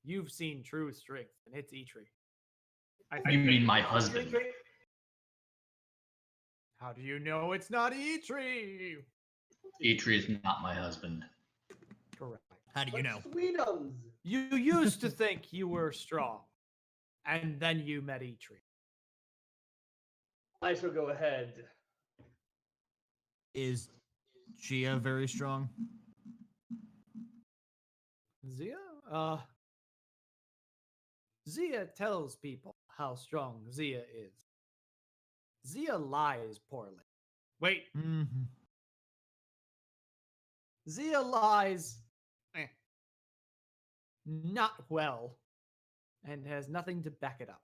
you've seen true strength, and it's Eitri. You mean my husband? How do you know it's not Eitri? Atri is not my husband. Correct. How do you know? Sweetums. You used to think you were strong, and then you met Eitri. I shall go ahead. Is Gia very strong? Zia? Zia tells people how strong Zia is. Zia lies poorly. Wait, Mm-hmm. Zia lies not well and has nothing to back it up.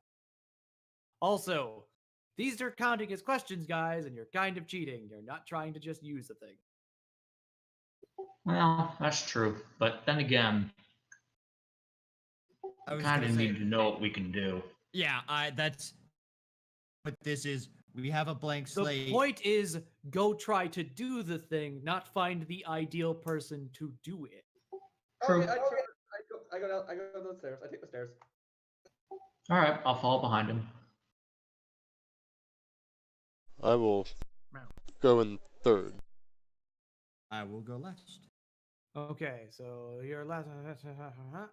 Also, these are counting as questions, guys, and you're kind of cheating. You're not trying to just use the thing. Well, that's true. But then again, I we was kind gonna of say- need to know what we can do. Yeah, that's what this is. We have a blank The slate. point is, go try to do the thing, not find the ideal person to do it. True. Okay, I go down those stairs. I take the stairs. All right, I'll follow behind him. I will go in third. I will go last. Okay, so you're left,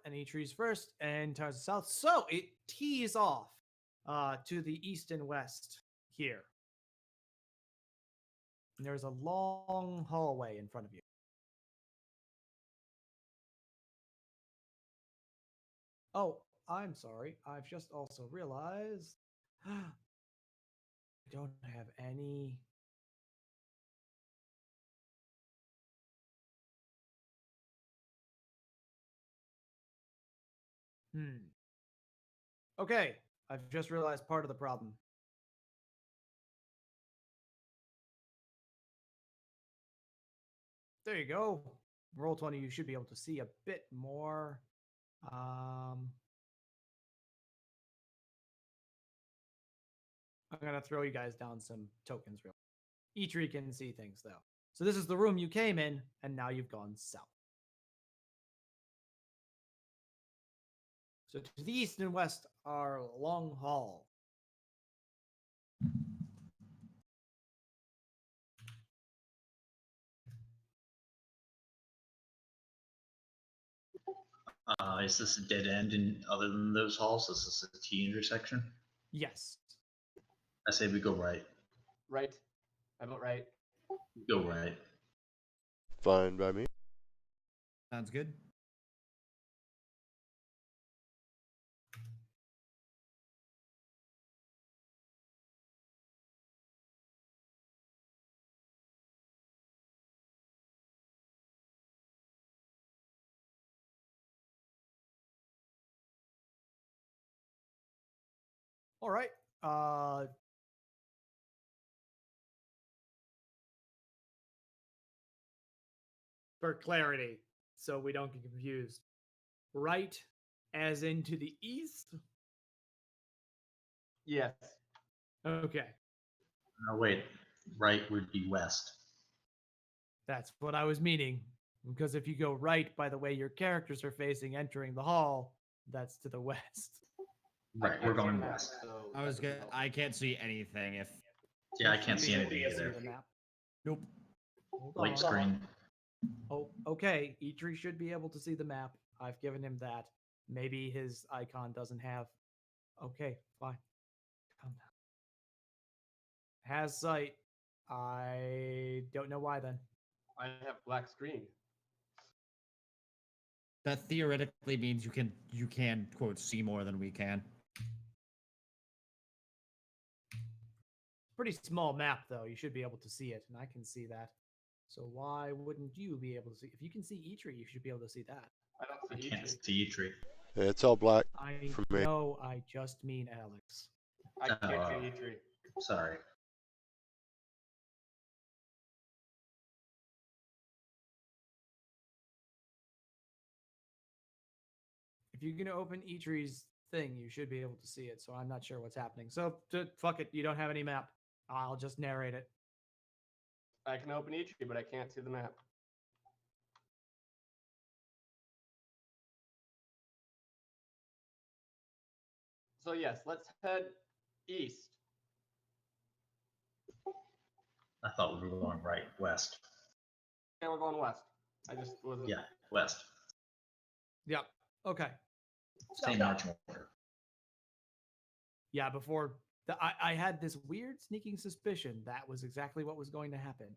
and he trees first and turns south. So it tees off to the east and west here. And there's a long hallway in front of you. Oh, I'm sorry. I've just also realized I don't have any. Okay, I've just realized part of the problem. There you go. Roll 20, you should be able to see a bit more. I'm going to throw you guys down some tokens real. Each tree can see things, though. So this is the room you came in, and now you've gone south. So to the east and west are a long hall. Is this a dead end in other than those halls? Is this a T intersection? Yes. I say we go right. Right. I vote right. Go right. Fine by me. Sounds good. All right. For clarity, so we don't get confused. Right as into the east? Yes. Okay. Wait, right would be west. That's what I was meaning. Because if you go right by the way your characters are facing entering the hall, that's to the west. Right, we're going west. So I was good. I can't see anything if. Yeah, I can't see anything See either. the map. Nope. Hold White on. screen. Oh, okay. Eitri should be able to see the map. I've given him that. Maybe his icon doesn't have. Okay, fine. Calm down. Has sight. I don't know why then. I have black screen. That theoretically means you can quote see more than we can. Pretty small map though. You should be able to see it, and I can see that. So why wouldn't you be able to see? If you can see Eitri, you should be able to see that. I I don't see can't Eitri. see tree. Yeah, it's all black I for me. know. I just mean Alex. I can't see Eitri. Sorry. If you're gonna open Eitri's thing, you should be able to see it. So I'm not sure what's happening. So fuck it. You don't have any map. I'll just narrate it. I can open Eitri, but I can't see the map. So yes, let's head east. I thought we were going right, west. And we're going west. I just wasn't. Yeah, west. Yep. Okay. Same marching order. Yeah, before I had this weird sneaking suspicion that was exactly what was going to happen.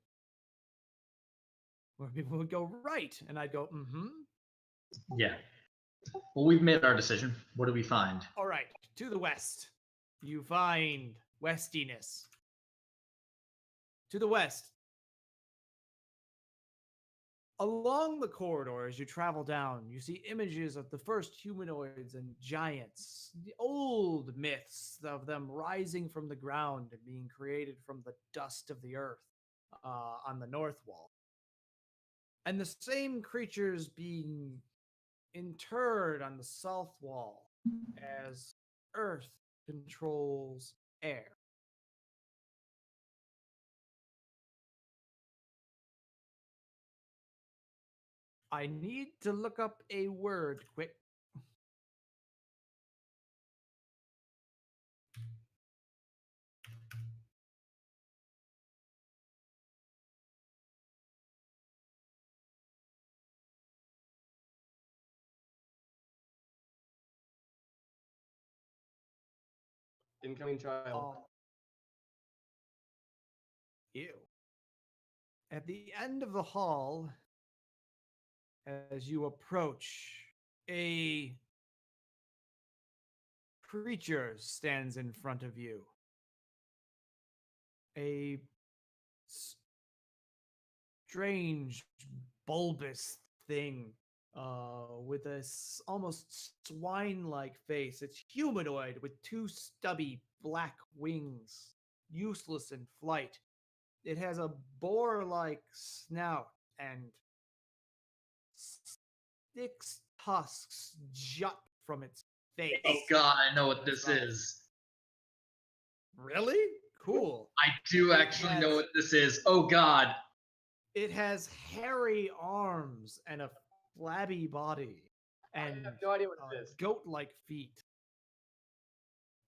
Where people would go right, and I'd go, mm-hmm. Yeah. Well, we've made our decision. What do we find? All right, to the west. You find westiness. To the west. Along the corridor, as you travel down, you see images of the first humanoids and giants, the old myths of them rising from the ground and being created from the dust of the earth on the north wall. And the same creatures being interred on the south wall as earth controls air. I need to look up a word quick. Incoming child. Ew. At the end of the hall, as you approach, a creature stands in front of you. A strange, bulbous thing with a almost swine-like face. It's humanoid with two stubby black wings, useless in flight. It has a boar-like snout and six tusks jut from its face. Oh God, I know what this is. Really? Cool. I do actually know what this is. Oh God. It has hairy arms and a flabby body and I have no idea what it is. goat-like feet.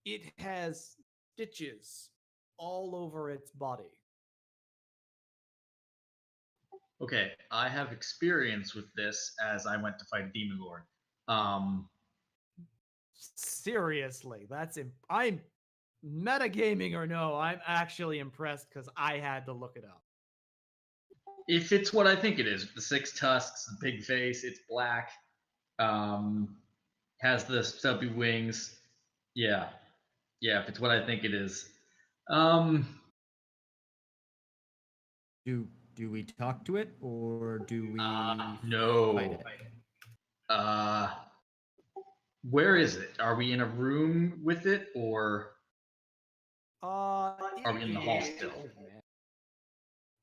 It has stitches all over its body. Okay, I have experience with this as I went to fight a demon lord. Seriously, I'm metagaming or no, I'm actually impressed because I had to look it up. If it's what I think it is, the six tusks, the big face, it's black, has the stubby wings. Yeah, if it's what I think it is. Do we talk to it or do we No. fight it? Where is it? Are we in a room with it, or Are we in the hall still? Oh, man.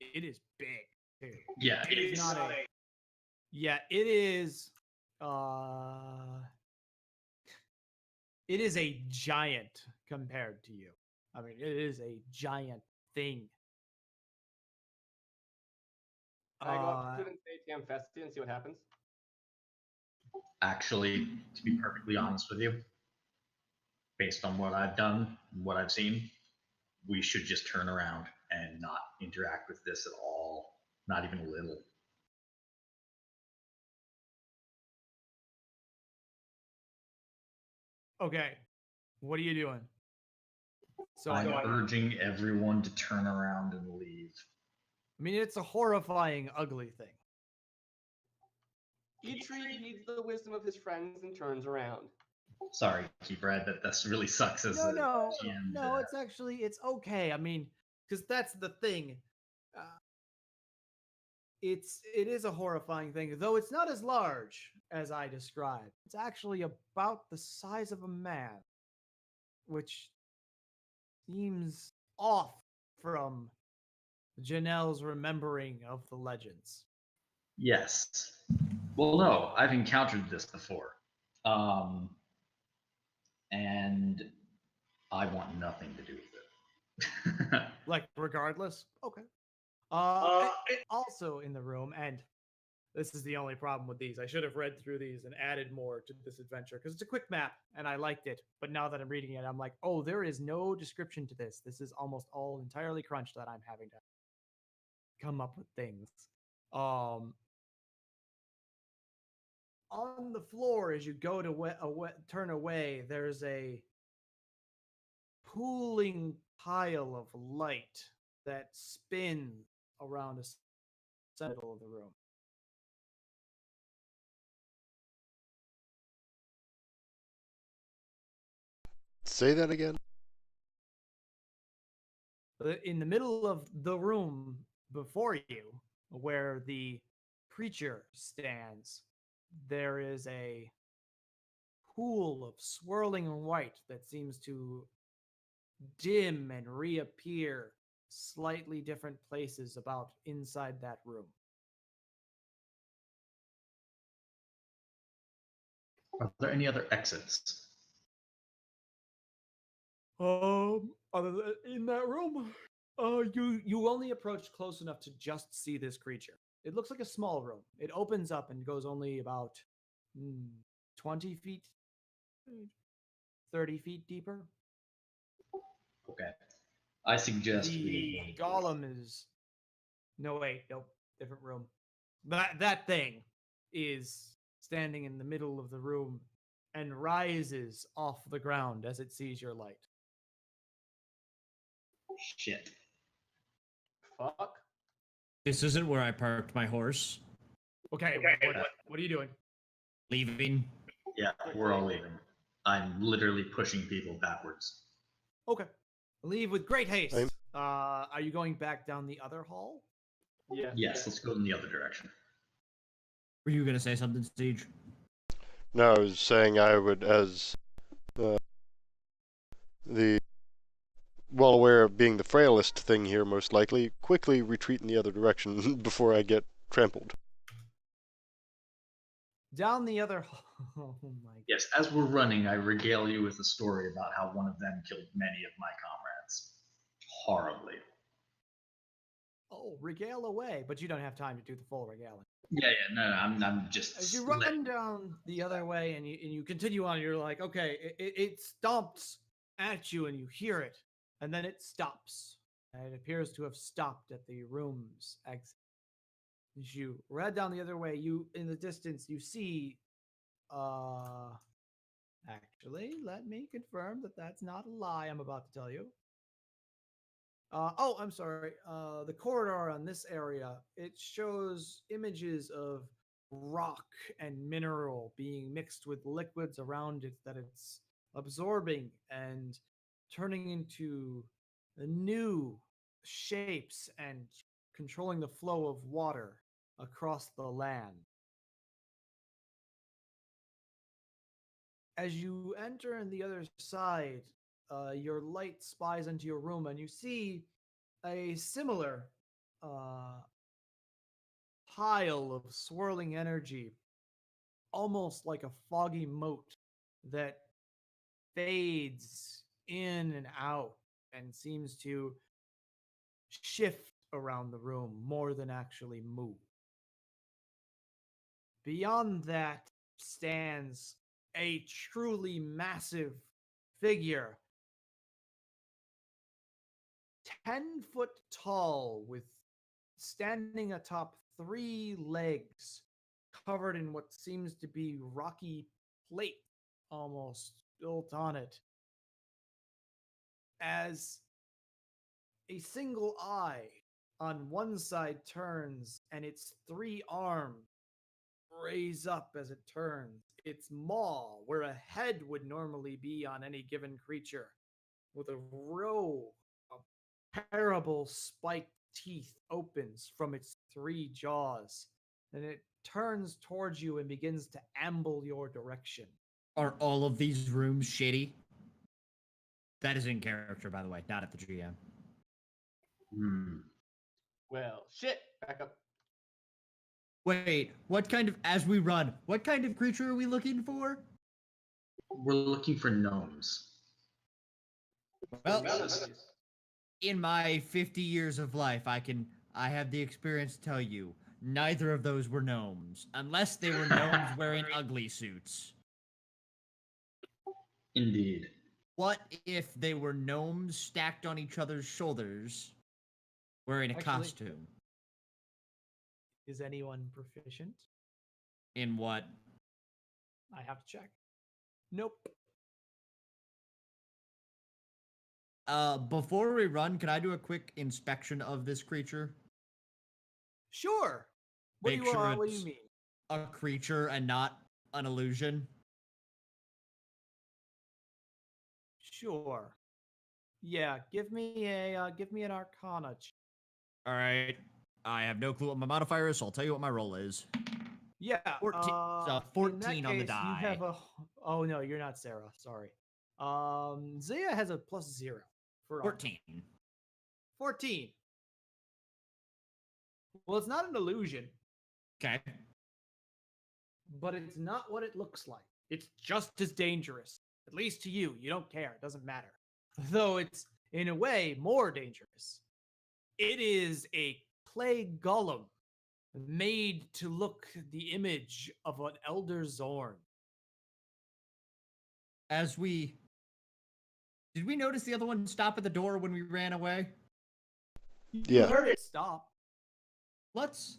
It is big, too. Yeah, It is not a. Yeah, it is. It is a giant compared to you. I mean, it is a giant thing. Can I go up to it and say Tamfesti and see what happens? Actually, to be perfectly honest with you, based on what I've done, what I've seen, we should just turn around and not interact with this at all. Not even a little. Okay, what are you doing? So I'm urging everyone to turn around and leave. I mean, it's a horrifying, ugly thing. Eitri heeds the wisdom of his friends and turns around. Sorry, Keeper, that really sucks as a GM. No, it's okay. I mean, because that's the thing. It is a horrifying thing, though it's not as large as I described. It's actually about the size of a man, which seems off from Janelle's remembering of the legends. Yes. Well, no, I've encountered this before. And I want nothing to do with it. Like, regardless? Okay. Also in the room, and this is the only problem with these. I should have read through these and added more to this adventure because it's a quick map and I liked it. But now that I'm reading it, I'm like, oh, there is no description to this. This is almost all entirely crunched that I'm having to come up with things. On the floor, as you go to turn away, there's a pooling pile of light that spins around the middle of the room. Say that again. In the middle of the room before you, where the preacher stands, there is a pool of swirling white that seems to dim and reappear slightly different places about inside that room. Are there any other exits? Other than in that room, you only approached close enough to just see this creature. It looks like a small room. It opens up and goes only about 20 feet, 30 feet deeper. Okay. I suggest The golem is nope, different room. That thing is standing in the middle of the room and rises off the ground as it sees your light. Shit. Fuck. This isn't where I parked my horse. Okay, what are you doing? Leaving. Yeah, we're all leaving. I'm literally pushing people backwards. Okay. Leave with great haste. I'm- Are you going back down the other hall? Yeah. Yes, let's go in the other direction. Were you gonna say something, Siege? No, I was saying I would, as the well aware of being the frailest thing here, most likely, quickly retreat in the other direction before I get trampled. Down the other hall. Oh my. Yes, as we're running, I regale you with a story about how one of them killed many of my comrades. Horribly. Oh, regale away, but you don't have time to do the full regaling. Yeah, no, I'm just. As you run down the other way and you continue on, you're like, okay, it stomps at you and you hear it, and then it stops. And it appears to have stopped at the room's exit. As you run down the other way, you in the distance you see. Actually, let me confirm that that's not a lie I'm about to tell you. I'm sorry. The corridor on this area, it shows images of rock and mineral being mixed with liquids around it that it's absorbing and turning into new shapes and controlling the flow of water across the land. As you enter on the other side, your light spies into your room and you see a similar pile of swirling energy, almost like a foggy moat that fades in and out and seems to shift around the room more than actually move. Beyond that stands a truly massive figure, 10 foot tall, with standing atop 3 legs covered in what seems to be rocky plate almost built on it, as a single eye on one side turns and its 3 arms raise up as it turns. Its maw, where a head would normally be on any given creature, with a row of terrible spiked teeth, opens from its 3 jaws, and it turns towards you and begins to amble your direction. Are all of these rooms shitty? That is in character, by the way, not at the GM. Well, shit. Back up. Wait, what kind of, as we run, what kind of creature are we looking for? We're looking for gnomes. Well, Melodies. in my 50 years of life, I have the experience to tell you, neither of those were gnomes, unless they were gnomes wearing ugly suits. Indeed. What if they were gnomes stacked on each other's shoulders, wearing a Actually- costume? Is anyone proficient? In what? I have to check. Nope. Before we run, can I do a quick inspection of this creature? Sure. What do Make you sure what do you it's- mean? A creature and not an illusion? Sure. Yeah, give me an Arcana check. All right. I have no clue what my modifier is, so I'll tell you what my roll is. Yeah, 14 so in 14 that on the case, die. You have a. Oh no, you're not Sarah. Sorry. Zaya has a +0 for Arcana. 14. 14. Well, it's not an illusion, Okay. but it's not what it looks like. It's just as dangerous, at least to you. You don't care. It doesn't matter. Though it's in a way more dangerous. It is a clay golem made to look the image of an elder Zorn. Did we notice the other one stop at the door when we ran away? You Yeah. heard it stop. Let's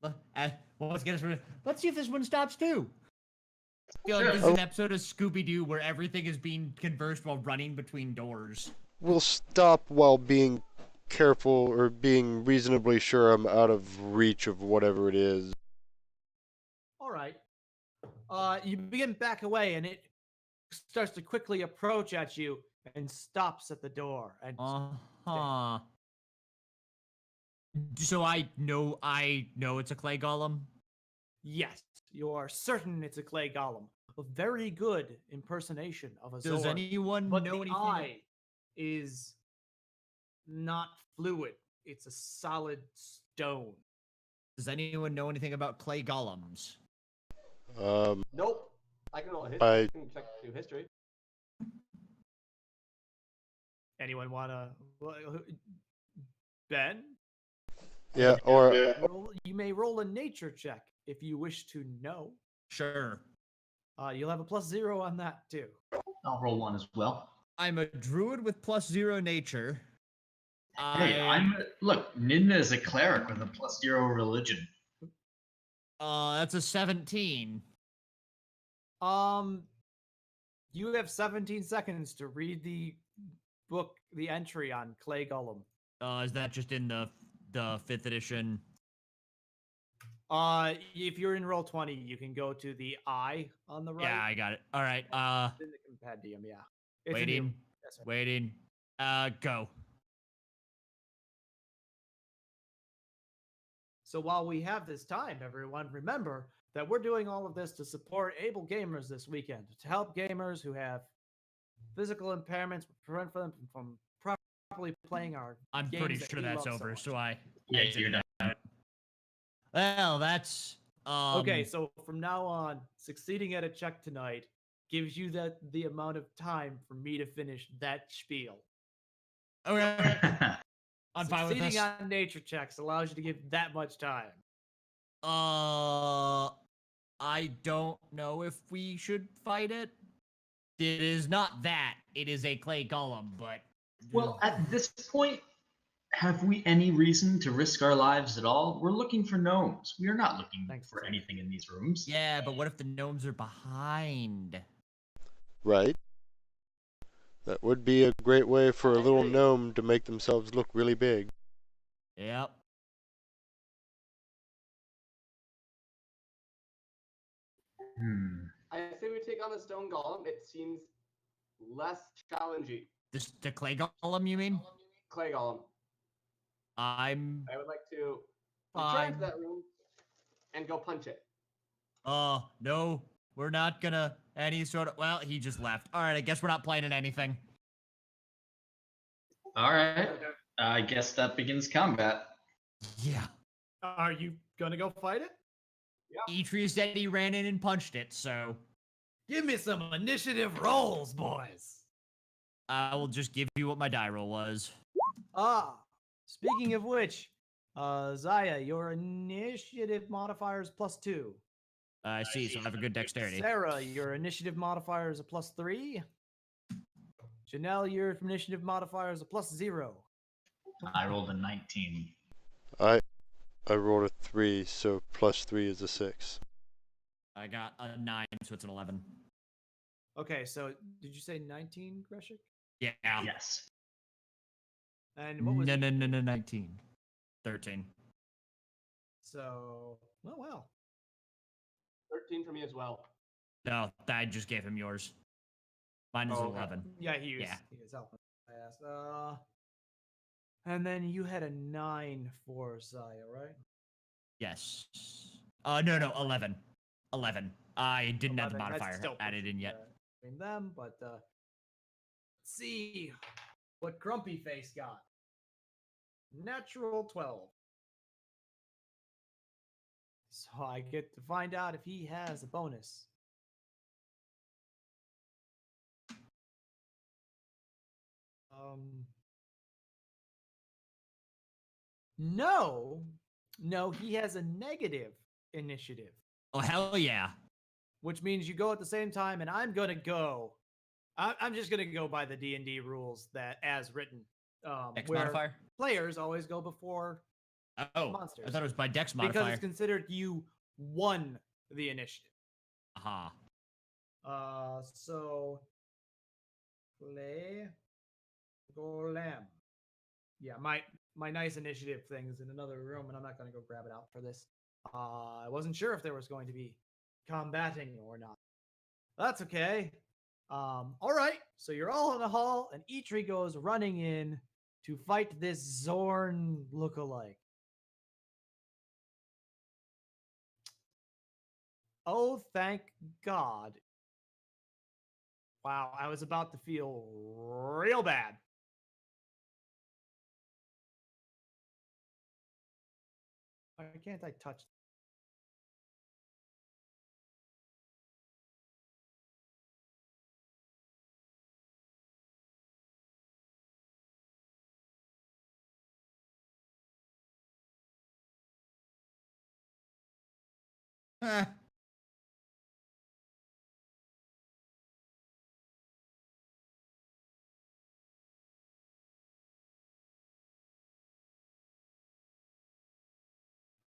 see if this one stops too. I feel like this is Oh. an episode of Scooby-Doo where everything is being conversed while running between doors. will stop while being careful or being reasonably sure I'm out of reach of whatever it is. All right. You begin to back away, and it starts to quickly approach at you and stops at the door. And Uh-huh. So I know it's a clay golem? yes, you are certain it's a clay golem. A very good impersonation of a Does Zord. anyone But know the anything? eye is not fluid. It's a solid stone. Does anyone know anything about clay golems? Nope. I can roll a history. I I can check through history. Anyone wanna Ben? yeah, or You may roll a nature check if you wish to know. Sure. You'll have a +0 on that too. I'll roll one as well. I'm a druid with +0 nature. Hey, look, Ninna is a cleric with a +0 religion. That's a 17. You have 17 seconds to read the book, the entry on clay golem. Is that just in the 5th edition? If you're in Roll20, you can go to the eye on the right. Yeah, I got it. All right. It's in the compendium, yeah. It's in the- Waiting. yes, sir. Waiting. Go. So while we have this time, everyone, remember that we're doing all of this to support able gamers this weekend, to help gamers who have physical impairments, prevent them from properly playing our I'm games pretty that sure we that's love over, much. so I Yeah, exited you're done. out. Well, that's Okay, so from now on, succeeding at a check tonight gives you the amount of time for me to finish that spiel. okay. I'm fine with Succeeding this. on nature checks allows you to give that much time. I don't know if we should fight it. It is not that. It is a clay golem, but Well, at this point, have we any reason to risk our lives at all? We're looking for gnomes. We are not looking Thanks, for Zach. anything in these rooms. yeah, but what if the gnomes are behind? right. That would be a great way for a I little agree. gnome to make themselves look really big. Yep. I say we take on the stone golem. It seems less challenging. The clay golem, you mean? Clay golem. I'm I would like to return to fine. that room and go punch it. No, we're not gonna any sort of. Well, he just left. All right, I guess we're not playing at anything. All right. I guess that begins combat. Yeah. Are you gonna go fight it? Etri said he ran in and punched it, so Give me some initiative rolls, boys. I will just give you what my die roll was. Speaking of which, Zaya, your initiative modifier is +2. I see, so I have a good dexterity. Sarah, your initiative modifier is a +3. Janelle, your initiative modifier is a +0. I rolled a 19. I rolled a 3, so +3 is a 6. I got a 9, so it's an 11. Okay, so did you say 19, Greshik? Yeah. Yes. And what was No, 19. 13. So, oh wow. 13 for me as well. No, I just gave him yours. Mine is Oh, okay. 11. Yeah, he was helping. I asked. And then you had a 9 for Zaya, right? Yes. No, 11. 11. I didn't have the 11, that's modifier still added in pushing, yet. Between them, but let's see what Grumpy Face got. Natural 12. So I get to find out if he has a bonus. No, he has a negative initiative, Oh, hell yeah. which means you go at the same time, and I'm gonna go. I'm just gonna go by the D&D rules that as written, Dex where modifier? players always go before Oh, monsters. I thought it was by Dex because modifier. it's considered you won the initiative. Aha. So play Golem. Yeah, my nice initiative thing is in another room, and I'm not going to go grab it out for this. I wasn't sure if there was going to be combating or not. That's okay. All right. So you're all in the hall, and Eitri goes running in to fight this Zorn lookalike. Oh, thank God. Wow, I was about to feel real bad. Why can't I touch? Eh.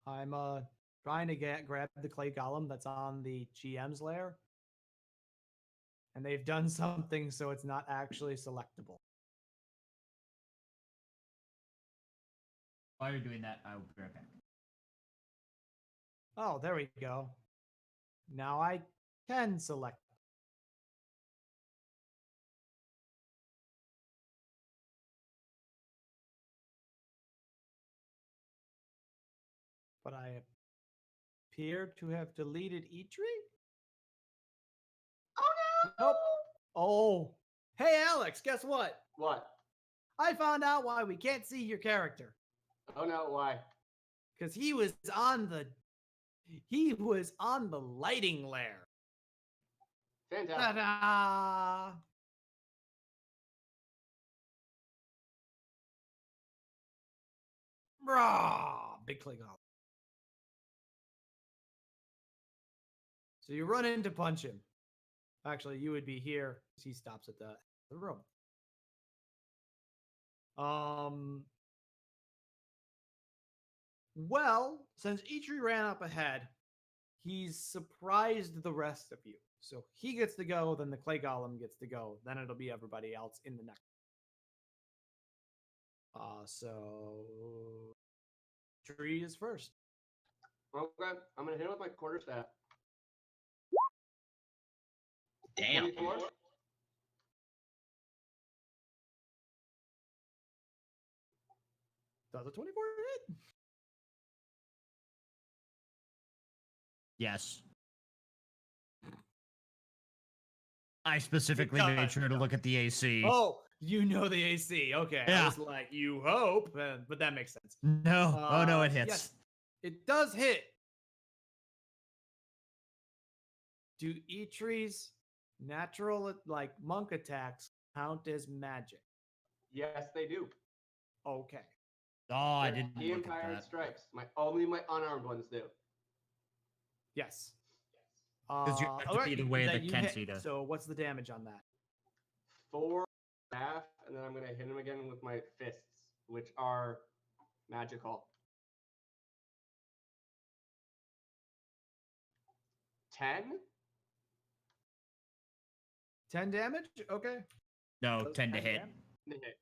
I'm trying to grab the clay golem that's on the GM's lair. And they've done something so it's not actually selectable. While you're doing that, I will be right back. Oh, there we go. Now I can select. But I appear to have deleted Eitri? Oh no! Nope. Oh. Hey, Alex, guess what? What? I found out why we can't see your character. Oh no, why? Because he was on the lighting layer. Fantastic. Ta-da! Rah! Big click off. So you run in to punch him. Actually, you would be here because he stops at the room. Well, since Eitri ran up ahead, he's surprised the rest of you. So he gets to go, then the clay golem gets to go. Then it'll be everybody else in the next. So Tree is first. Okay, I'm gonna hit him with my quarterstaff. Damn. 24? Does a 24 hit? Yes. I specifically It made does. sure to look at the AC. Oh, you know the AC. Okay. I Yeah. was like, you hope, but that makes sense. No. Oh no, it hits. Yes, it does hit. Do Eitri's natural like monk attacks count as magic? Yes, they do. Okay. Oh, I They're didn't key look at empowered that. strikes. Only my unarmed ones do. Yes. Because you have to alright, be the way that you Kenzie hit. does. So what's the damage on that? 4 staff, and then I'm gonna hit him again with my fists, which are magical. 10? 10 damage? Okay. No, Does 10 to 10 hit. damage? Hit.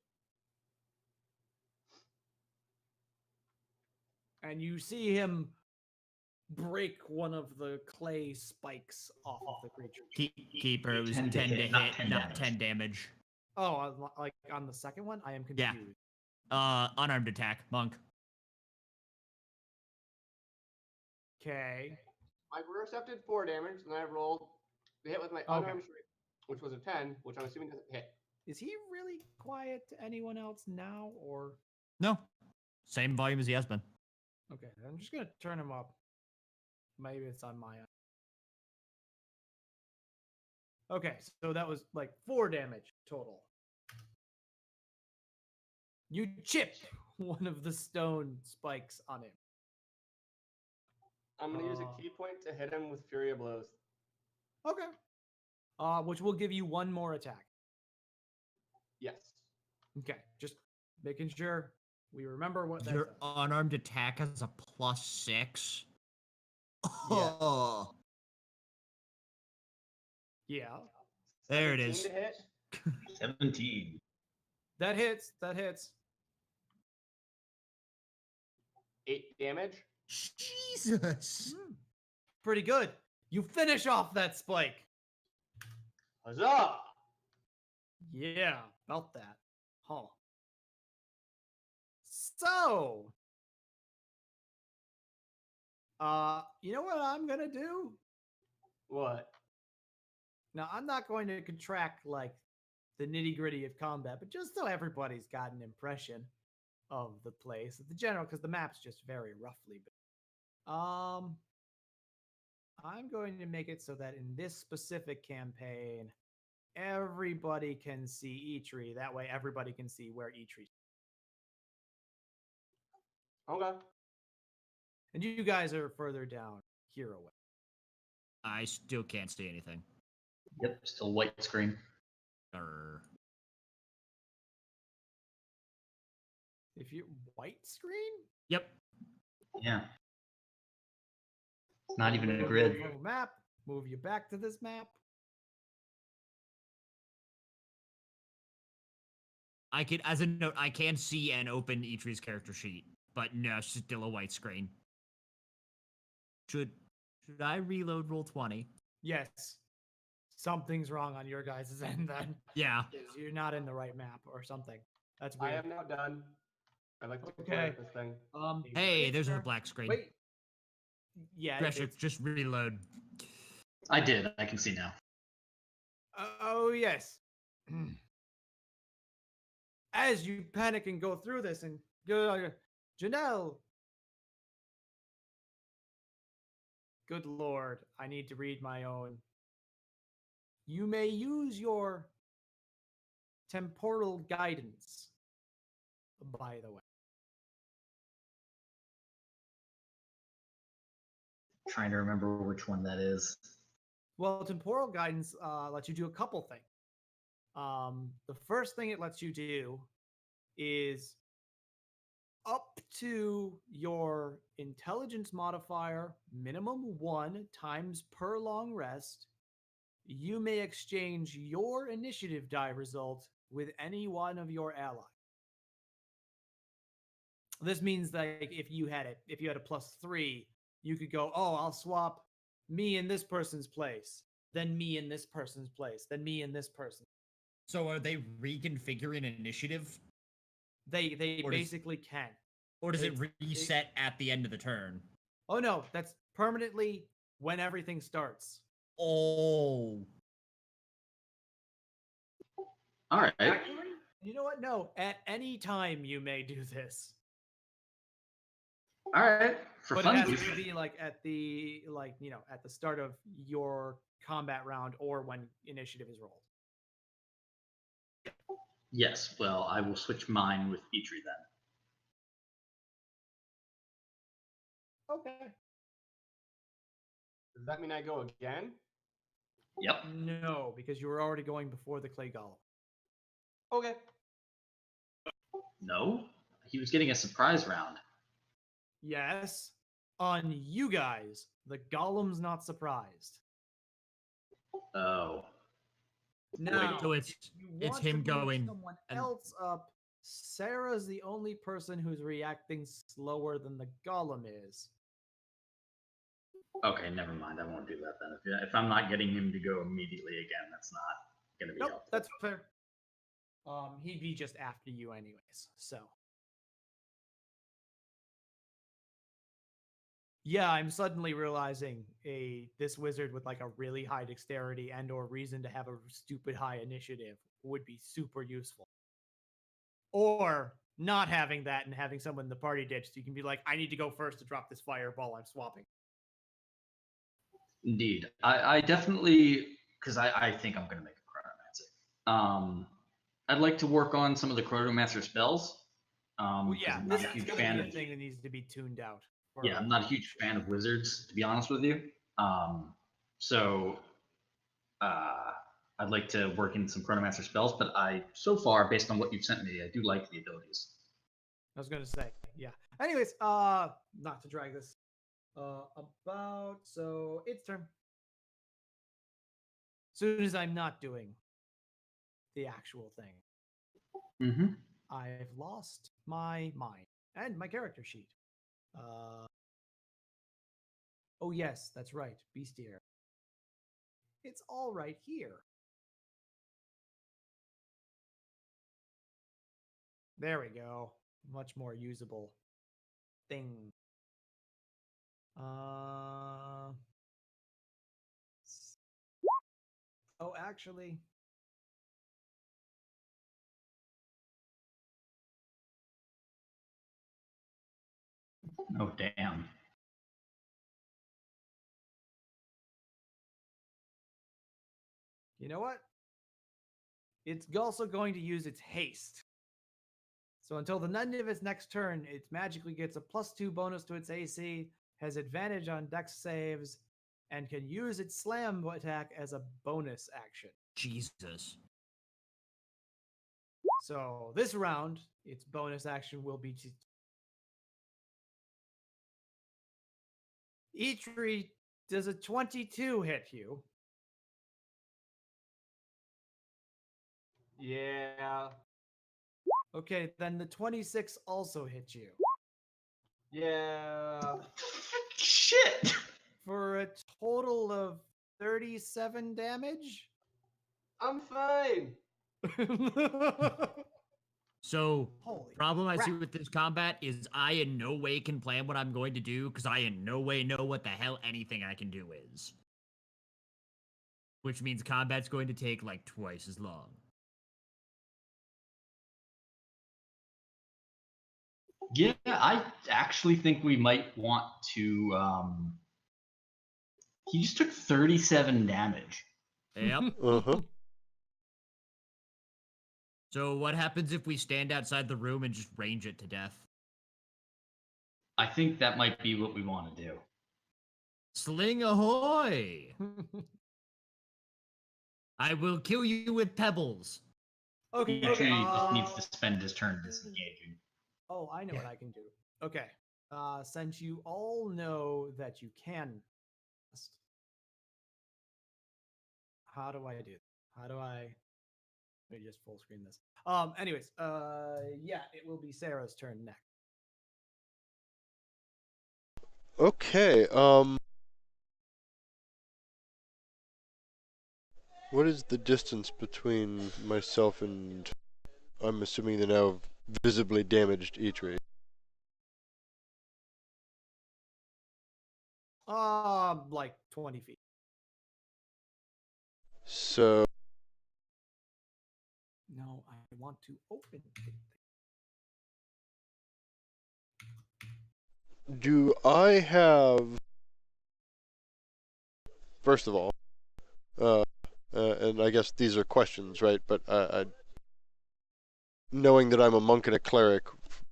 And you see him break one of the clay spikes off of the creature. Keeper, it was 10 to hit, not 10 damage. Oh, like on the second one? I am Yeah. confused. Unarmed attack, monk. Okay. My quarterstaff did 4 damage, and I rolled the hit with my unarmed strike, which was a 10, which I'm assuming doesn't hit. Is he really quiet to anyone else now, or? No. Same volume as he has been. Okay, I'm just gonna turn him up. Maybe it's on my end. Okay, so that was like 4 damage total. You chip one of the stone spikes on him. I'm gonna use a key point to hit him with Fury of Blows. Okay. Which will give you 1 more attack. Yes. Okay, just making sure we remember what that Your does. unarmed attack has a +6. Oh. Yeah. There it 17 is. to hit. 17. That hits. That hits. 8 damage. Jesus. Pretty good. You finish off that spike. Huzzah! Yeah, about that. Huh. So, you know what I'm gonna do? What? Now, I'm not going to contract like the nitty gritty of combat, but just so everybody's got an impression of the place, the general, because the map's just very roughly. I'm going to make it so that in this specific campaign, everybody can see Eitri. That way, everybody can see where Eitri. Okay. And you guys are further down here away. I still can't see anything. Yep, still white screen. Err. If you white screen, Yep. Yeah. It's not even a grid. From a map, move you back to this map. I can, as a note, I can see and open Eitri's character sheet, but no, it's still a white screen. Should I reload roll 20? Yes, something's wrong on your guys' end then. Yeah. You're not in the right map or something. That's I weird. am now done. I like to Okay. collect this thing. Hey, it's there's a your- black screen. Wait. Yeah. Drescher, it's- just reload. I did. I can see now. Oh yes. As you panic and go through this and go, Janelle. Good Lord, I need to read my own. You may use your temporal guidance, by the way. Trying to remember which one that is. Well, temporal guidance lets you do a couple things. The first thing it lets you do is up to your intelligence modifier, minimum 1 times per long rest, you may exchange your initiative die result with any one of your allies. This means that if you had a +3, you could go, oh, I'll swap me in this person's place, then me in this person's place, then me in this person. So are they reconfiguring initiative? They Or does- basically can. Or does it It's- reset at the end of the turn? Oh no, that's permanently when everything starts. Oh. All right. Actually, you know what? No, at any time you may do this. All right. For But it has fun. to be like at the at the start of your combat round or when initiative is rolled. Yes. Well, I will switch mine with Eitri then. Okay. Does that mean I go again? Yep. No, because you were already going before the clay golem. Okay. No. He was getting a surprise round. Yes. On you guys, the golem's not surprised. Oh. Now, So it's if you it's want to him move going someone and- else up. Sarah's the only person who's reacting slower than the golem is. Okay. Never mind. I won't do that then. If I'm not getting him to go immediately again, that's not gonna be Nope, helpful. that's fair. He'd be just after you anyways, so. Yeah, I'm suddenly realizing this wizard with like a really high dexterity and or reason to have a stupid high initiative would be super useful. Or not having that and having someone in the party ditch so you can be like, I need to go first to drop this fireball, I'm swapping. Indeed. I definitely, because I think I'm going to make a chronomancer. I'd like to work on some of the chronomancer spells. Well, 'cause yeah, I'm this not a is huge going to fan be a of. thing that needs to be tuned out. Yeah, I'm not a huge fan of wizards, to be honest with you. So I'd like to work in some chronomancer spells, but so far, based on what you've sent me, I do like the abilities. I was gonna say, yeah. Anyways, not to drag this so it's turn. Soon as I'm not doing the actual thing. Mm-hmm. I've lost my mind and my character sheet. Oh yes, that's right, bestiary. It's all right here. There we go. Much more usable thing. Oh, actually, Oh, damn. you know what? It's also going to use its haste. So until the end of its next turn, it magically gets a +2 bonus to its AC, has advantage on dex saves, and can use its slam attack as a bonus action. Jesus. So this round, its bonus action will be to Eitri, does a 22 hit you? Yeah. Okay, then the 26 also hits you. Yeah. Shit! For a total of 37 damage? I'm fine. So, Holy problem I see crap. with this combat is I in no way can plan what I'm going to do because I in no way know what the hell anything I can do is. Which means combat's going to take like twice as long. Yeah, I actually think we might want to. He just took 37 damage. Yep. Uh-huh. So what happens if we stand outside the room and just range it to death? I think that might be what we want to do. Sling ahoy! I will kill you with pebbles. Okay. Eitri just needs to spend his turn disengaging. Oh, I know what I can do. Okay. Since you all know that you can, how do I do? How do I? Let me just full screen this. Anyways, yeah, it will be Sarah's turn next. Okay, what is the distance between myself and, I'm assuming, the now visibly damaged Eitri? Like 20 feet. So, No, I want to open it. do I have, first of all, and I guess these are questions, right? But knowing that I'm a monk and a cleric,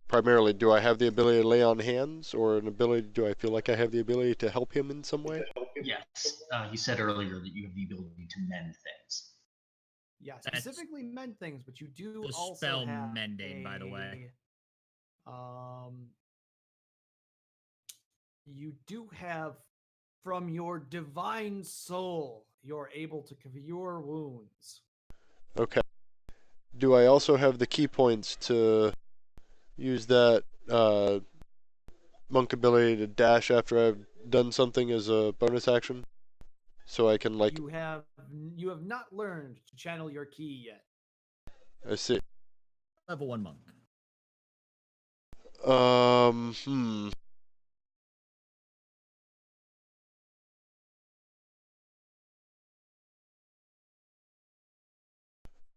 primarily, do I have the ability to lay on hands, or an ability? Do I feel like I have the ability to help him in some way? Yes, you said earlier that you have the ability to mend things. Yeah, That's specifically mend things, but you do the also spell have mending, by the way. You do have from your divine soul, you're able to cure wounds. Okay. Do I also have the key points to use that monk ability to dash after I've done something as a bonus action? So I can, like, You have not learned to channel your key yet. I see. Level 1 monk. Hmm.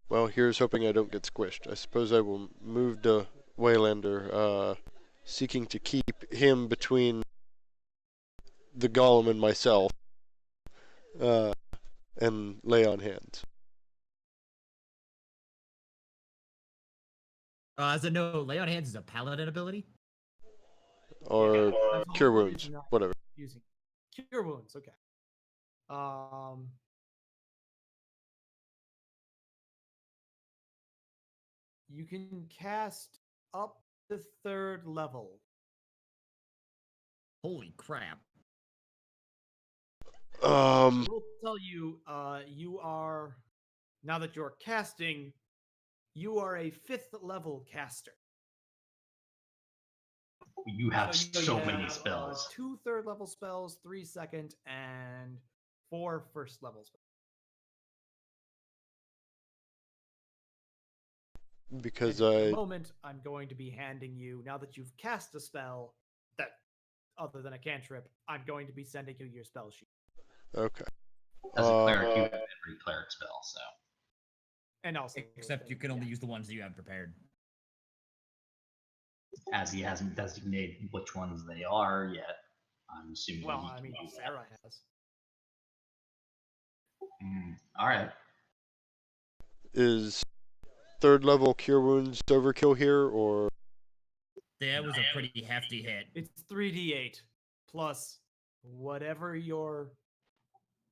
Well, here's hoping I don't get squished. I suppose I will move to Waylander, seeking to keep him between the golem and myself, and lay on hands. As a note, lay on hands is a paladin ability. Or That's the cure whole wounds, reason I'm whatever. using cure wounds. Okay. You can cast up to 3rd level. Holy crap. I will tell you, you are, now that you're casting, You are a 5th level caster. You have you so have, many spells. 2 3rd level spells, 3 second, and 4 1st level spells. Because And in I a moment, I'm going to be handing you, now that you've cast a spell that, other than a cantrip, I'm going to be sending you your spell sheet. okay. As a cleric, you have every cleric spell, so. And also, Except you can only use the ones that you have prepared. As he hasn't designated which ones they are yet, I'm assuming. Well, he I can mean, do that. Sarah has. All right. Is 3rd level cure wounds overkill here, or That was a pretty hefty hit. It's 3d8 plus whatever your.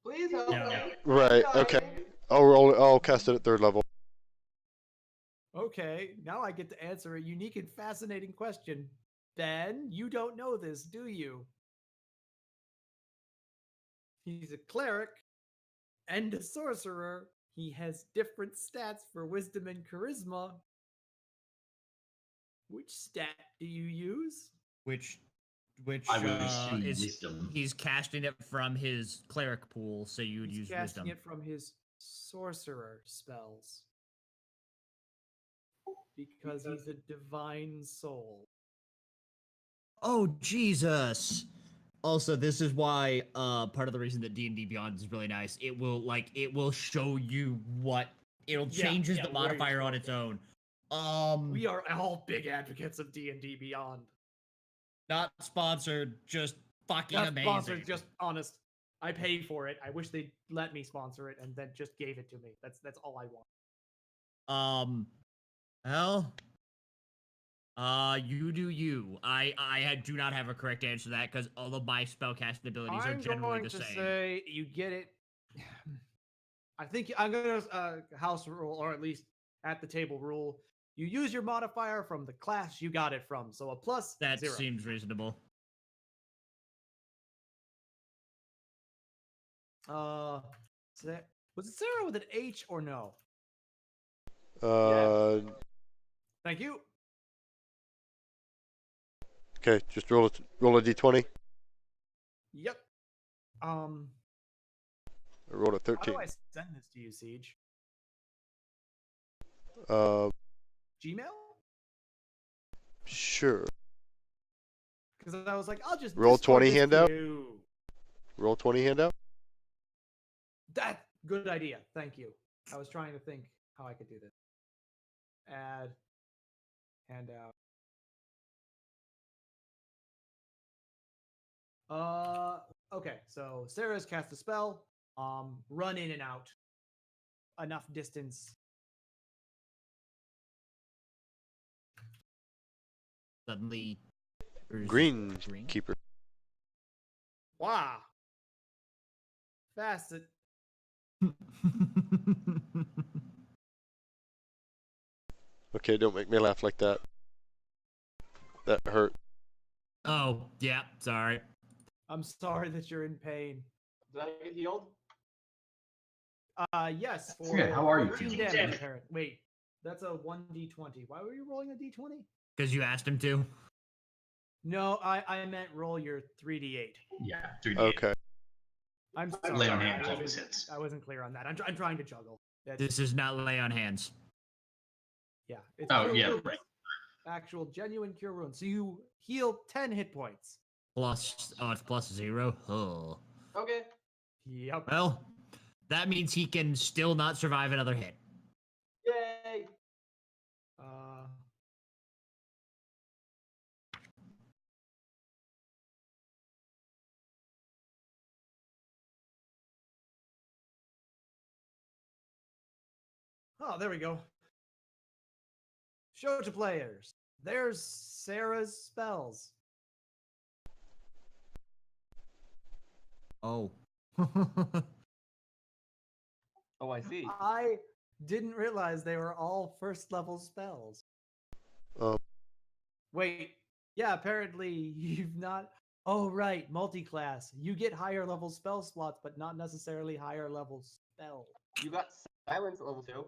Please help No. me. right? I'm Okay, dying. I'll cast it at 3rd level. Okay, now I get to answer a unique and fascinating question. Ben, you don't know this, do you? He's a cleric and a sorcerer. He has different stats for wisdom and charisma. Which stat do you use? Which I would assume is wisdom. he's casting it from his cleric pool, so you would He's use casting wisdom. it from his sorcerer spells. Because he's a divine soul. Oh Jesus! Also, this is why part of the reason that D&D Beyond is really nice. It will show you what changes the where you're modifier on supposed its own. We are all big advocates of D&D Beyond. Not sponsored, just fucking Not amazing. sponsored, just honest. I pay for it. I wish they'd let me sponsor it and then just gave it to me. That's all I want. Well, you do you. I do not have a correct answer to that because all of my spellcasting abilities are I'm generally going the to same. say you get it. I think I'm going to house rule, or at least at the table rule. You use your modifier from the class you got it from. So a plus That 0. seems reasonable. Was it Sarah with an H or no? Thank you. Okay, just roll a d20. Yep. I rolled a How 13. do I send this to you, Siege? Gmail? Sure. Because I was like, I'll just Roll Discord 20 this to handout? you. Roll 20 handout. That good idea. Thank you. I was trying to think how I could do this. Add handout. Okay. So Sarah's cast a spell. Run in and out. Enough distance. Suddenly, there's Green keeper. Wow. Fast. Okay, don't make me laugh like that. That hurt. Oh, yeah, sorry. I'm sorry that you're in pain. Did I get healed? Yes. I forget, how are you 14 feeling? damage, apparent. Wait, that's a 1d20. Why were you rolling a d20? Because you asked him to. No, I meant roll your 3d8. Yeah, 3D. Okay. I'm sorry. Lay on hands I always wasn't- hits. I wasn't clear on that. I'm trying to juggle. This is not lay on hands. Yeah. It's Oh, cure yeah, wounds. right. Actual genuine cure wounds. So you heal 10 hit points. Plus, it's plus 0. Oh. Okay. Yep. Well, that means he can still not survive another hit. Yay. Oh, there we go. Show to players. There's Sarah's spells. Oh. Oh, I see. I didn't realize they were all first level spells. Um, Wait. Yeah, apparently you've not. Oh, right. Multi-class. You get higher level spell slots, but not necessarily higher level spell. You got silence at level 2.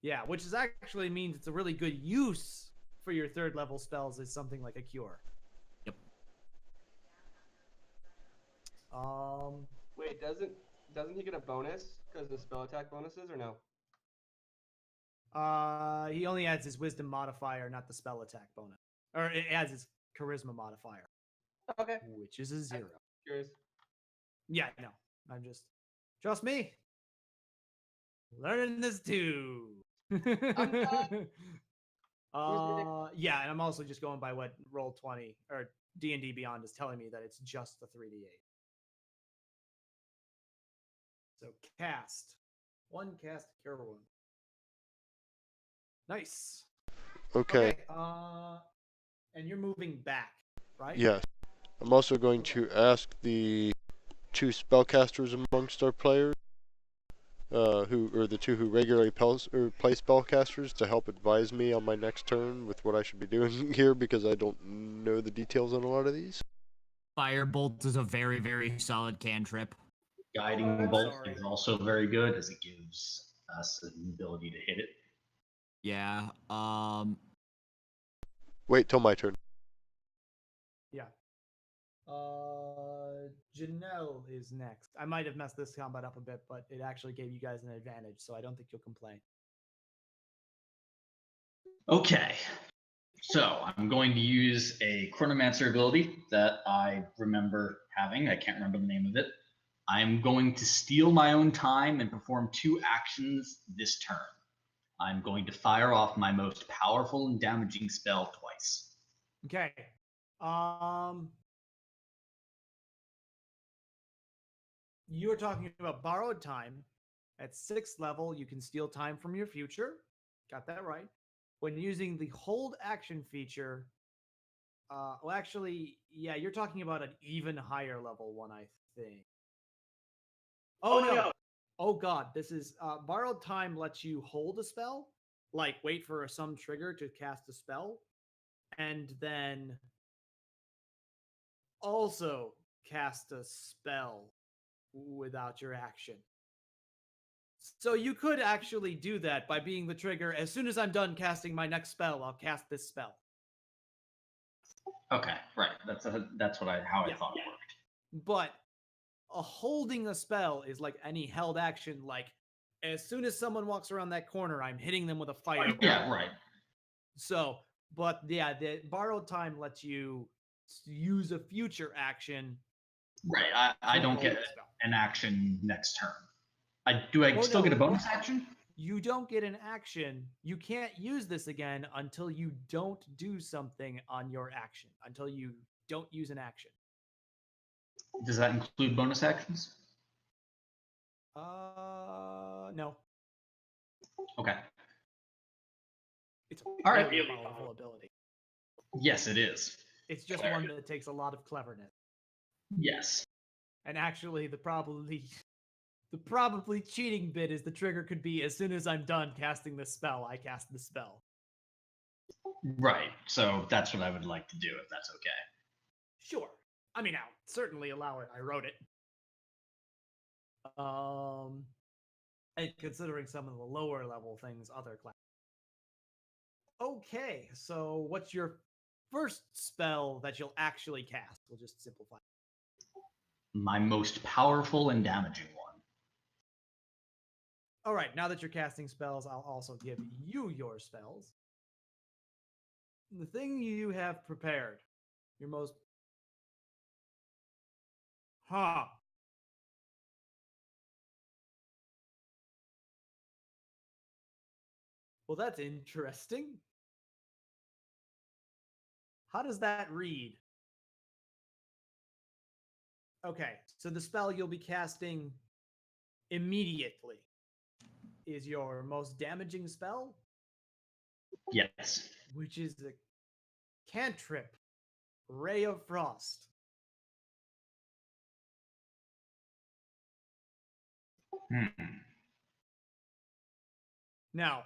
Yeah, which is actually means it's a really good use for your third level spells is something like a cure. Yep. Wait, doesn't he get a bonus because of spell attack bonuses or no? He only adds his wisdom modifier, not the spell attack bonus. Or it adds his charisma modifier, Okay. which is a 0. Curious. Yeah, no. I'm just trust me. Learning this too. I'm done. Yeah, and I'm also just going by what Roll20 or D&D Beyond is telling me that it's just the 3d8. So cast. One cast cure wound. Nice. Okay. And you're moving back, right? Yes. I'm also going to ask the 2 spellcasters amongst our players, the 2 who regularly play spellcasters, to help advise me on my next turn with what I should be doing here, because I don't know the details on a lot of these. Firebolt is a very, very solid cantrip. Guiding bolt is also very good as it gives us an ability to hit it. Yeah. Wait till my turn. Yeah. Janelle is next. I might have messed this combat up a bit, but it actually gave you guys an advantage, so I don't think you'll complain. Okay. So I'm going to use a Chronomancer ability that I remember having. I can't remember the name of it. I'm going to steal my own time and perform 2 actions this turn. I'm going to fire off my most powerful and damaging spell twice. Okay. You were talking about borrowed time. At 6th level, you can steal time from your future. Got that right. When using the hold action feature, well, actually, yeah, you're talking about an even higher level one, I think. Oh, no. Oh, God. This is borrowed time lets you hold a spell, like wait for some trigger to cast a spell, and then also cast a spell without your action. So you could actually do that by being the trigger. As soon as I'm done casting my next spell, I'll cast this spell. Okay, right. That's how I thought it worked. But holding a spell is like any held action. Like as soon as someone walks around that corner, I'm hitting them with a fireball. Yeah, right. So, but yeah, the borrowed time lets you use a future action. Right. I don't get an action next turn. I still get a bonus action? You don't get an action. You can't use this again until you don't do something on your action, until you don't use an action. Does that include bonus actions? No. Okay. It's all right. Really powerful ability. Yes, it is. It's just one that takes a lot of cleverness. Yes. And actually, the probably cheating bit is the trigger could be as soon as I'm done casting the spell, I cast the spell. Right. So that's what I would like to do, if that's okay. Sure. I mean, I'll certainly allow it. I wrote it. And considering some of the lower level things, other classes. Okay, so what's your first spell that you'll actually cast? We'll just simplify. My most powerful and damaging one. All right, now that you're casting spells, I'll also give you your spells. The thing you have prepared, your most... Huh. Well, that's interesting. How does that read? Okay, so the spell you'll be casting immediately is your most damaging spell? Yes. Which is the cantrip, Ray of Frost. Now,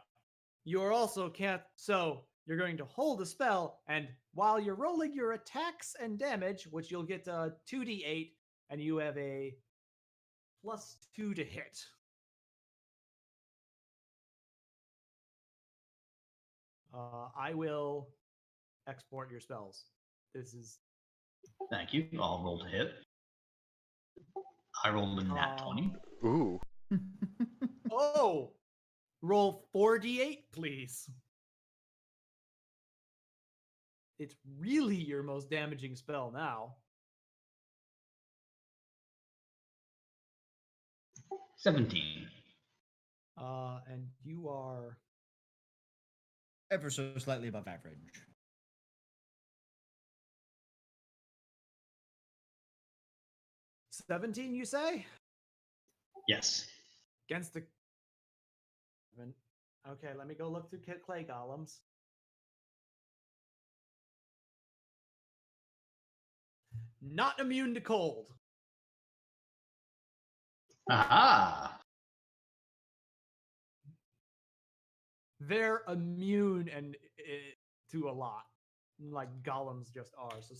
you're also so you're going to hold a spell, and while you're rolling your attacks and damage, which you'll get 2d8, and you have a +2 to hit. I will export your spells. This is Thank you. I'll roll to hit. I rolled a nat 20. Ooh. oh, roll 4d8, please. It's really your most damaging spell now. 17. And you are Ever so slightly above average. 17, you say? Yes. Against the... Okay, let me go look through clay golems. Not immune to cold. Aha! They're immune and to a lot, like golems just are. So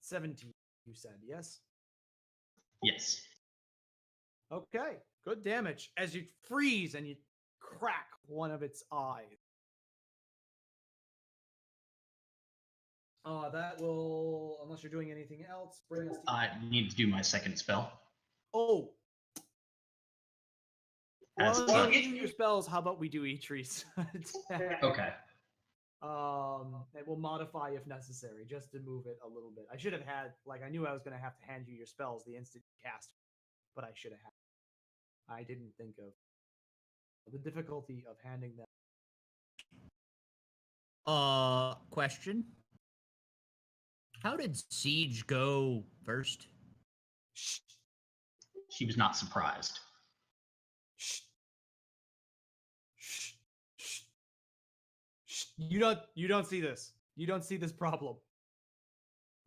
17, you said, yes? Yes. Okay, good damage as you freeze and you crack one of its eyes. That will, unless you're doing anything else, bring us to... I need to do my second spell. Oh! As Well, well, you do your spells, how about we do Eitre's attack? Okay. It will modify if necessary, just to move it a little bit. I should have had, like, I knew I was going to have to hand you your spells the instant you cast, but I should have had. I didn't think of the difficulty of handing them. Question. How did Siege go first? Shh, She was not surprised. shh, shh, shh, shh. You don't see this. You don't see this problem.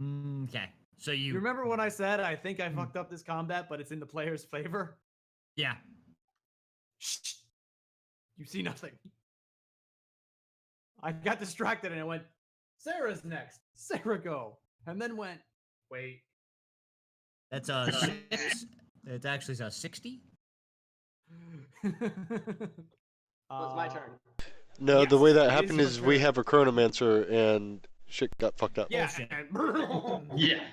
Okay. So You remember when I said I think I fucked up this combat, but it's in the player's favor? Yeah. Shh. You see nothing. I got distracted and I went, Sarah's next. Sarah, go. And then went, wait. That's a 6. It's actually a 60. So it's my turn. No, Yes, the way that it is happened your is we turn. have a chronomancer and shit got fucked up. Yeah. Bullshit. and- Yeah.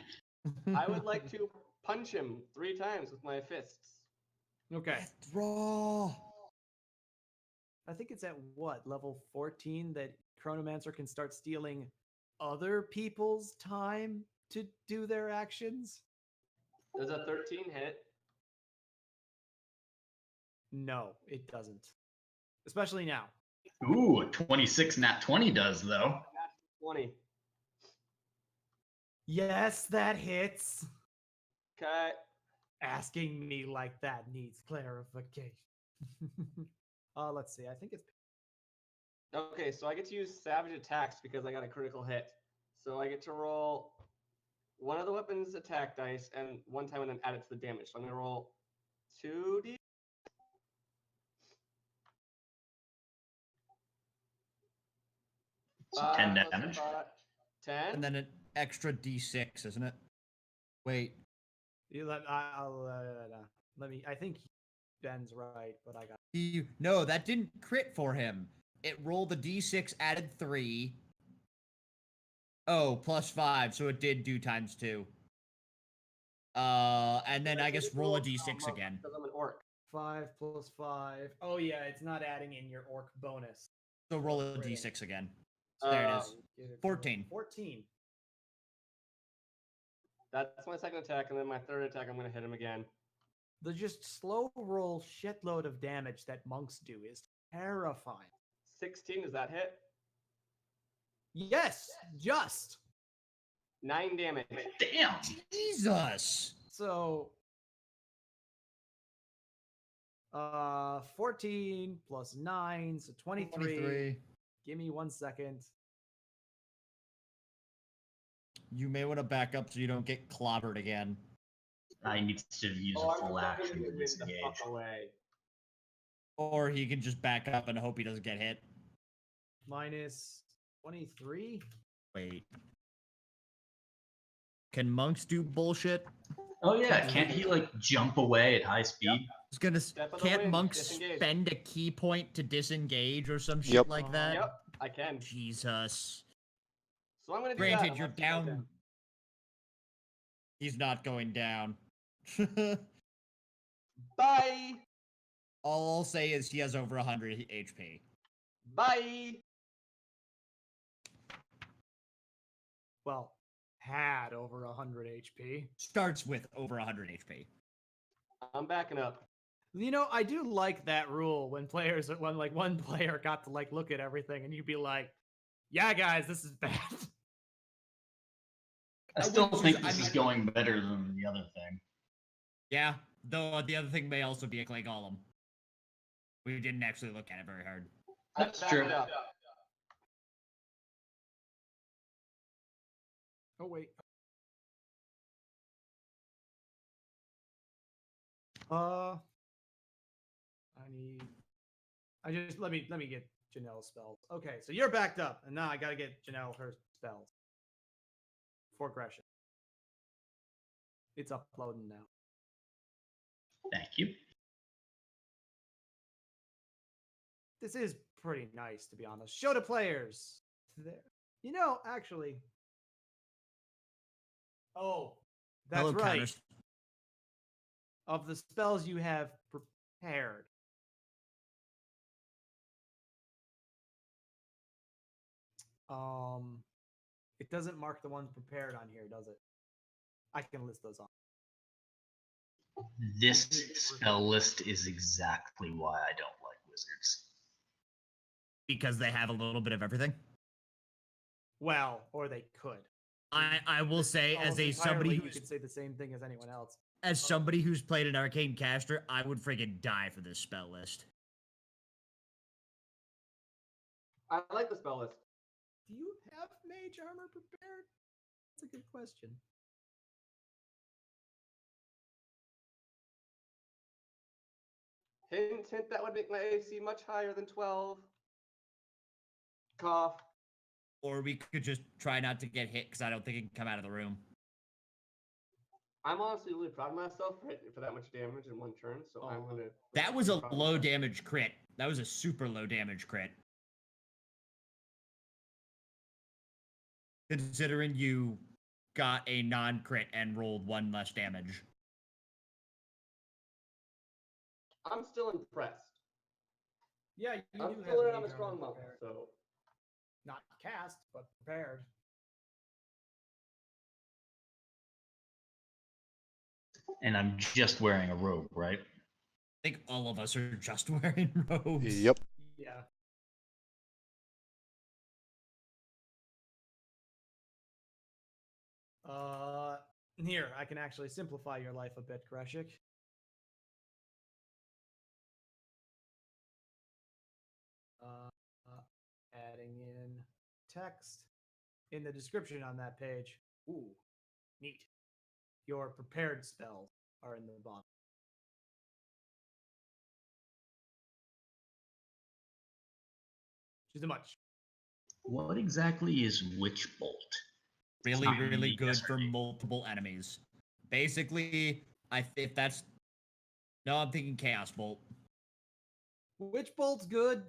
I would like to punch him 3 times with my fists. okay. Draw. I think it's at what, level 14 that Chronomancer can start stealing other people's time to do their actions? There's a 13 hit. No, it doesn't. Especially now. Ooh, a 26 nat 20 does, though. 20. Yes, that hits. Okay. Asking me like that needs clarification. Let's see. I think it's Okay, so I get to use savage attacks because I got a critical hit. So I get to roll one of the weapon's attack dice and one time and then add it to the damage. So I'm going to roll 2d. So 10 damage. 10. And then an extra D6, isn't it? Wait. you let me. I think Ben's right, but I got. No, that didn't crit for him. It rolled the D6, added 3. Oh, plus 5, so it did do times 2. And then I guess roll a D6 again. Because I'm an orc. 5 plus 5. Oh yeah, it's not adding in your orc bonus. So roll a D6 again. So there it is. Get it 14. 14. That's my second attack, and then my third attack, I'm going to hit him again. The just slow roll shitload of damage that monks do is terrifying. 16, does that hit? Yes, just. 9 damage. Damn. Jesus! So 14 plus 9, so 23. Give me 1 second. You may want to back up so you don't get clobbered again. I need to use Oh, a I'm full going action to to win the disengage. fuck away. Or he can just back up and hope he doesn't get hit. Minus 23. Wait. Can monks do bullshit? Oh yeah, can't he like jump away at high speed? was gonna. Step of the Can't wind, monks disengage. spend a key point to disengage or some shit Yep. like that? Yep, I can. Jesus. So I'm gonna do Granted, that. you're unless you go down. He's not going down. Bye. All I'll say is he has over 100 HP. Bye. Well, had over 100 HP. Starts with over 100 HP. I'm backing up. You know, I do like that rule when like one player got to like look at everything and you'd be like, "Yeah, guys, this is bad." I still think this is going better than the other thing. Yeah, though the other thing may also be a clay golem. We didn't actually look at it very hard. That's Back true. it up. Oh wait. Let me get Janelle's spells. Okay, so you're backed up, and now I gotta get Janelle her spells for aggression. It's uploading now. Thank you. This is pretty nice, to be honest. Show to players. There. You know, actually. Oh, that's Hello, right. counters. Of the spells you have prepared. It doesn't mark the ones prepared on here, does it? I can list those on. This spell list is exactly why I don't like wizards. Because they have a little bit of everything. Well, or they could. I will say, as Almost a somebody entirely, who's you could say the same thing as anyone else. as somebody who's played an arcane caster, I would friggin' die for this spell list. I like the spell list. Do you have mage armor prepared? That's a good question. Hint, hint, that would make my AC much higher than 12. Cough. Or we could just try not to get hit because I don't think it can come out of the room. I'm honestly really proud of myself for hitting for that much damage in one turn, so I'm gonna. That was a be proud of low myself. damage crit. That was a super low damage crit. Considering you got a non-crit and rolled 1 less damage. I'm still impressed. Yeah, you I'm do still have learning I'm a mage armor strong monk, prepared. so Not cast, but prepared. And I'm just wearing a robe, right? I think all of us are just wearing robes. Yep. Yeah. Here, I can actually simplify your life a bit, Greshik. Adding in text in the description on that page. Ooh, neat. Your prepared spells are in the bottom. Which isn't much. What exactly is Witch Bolt? Really, Not really really good for yesterday. multiple enemies. Basically, if that's... No, I'm thinking Chaos Bolt. Witch Bolt's good.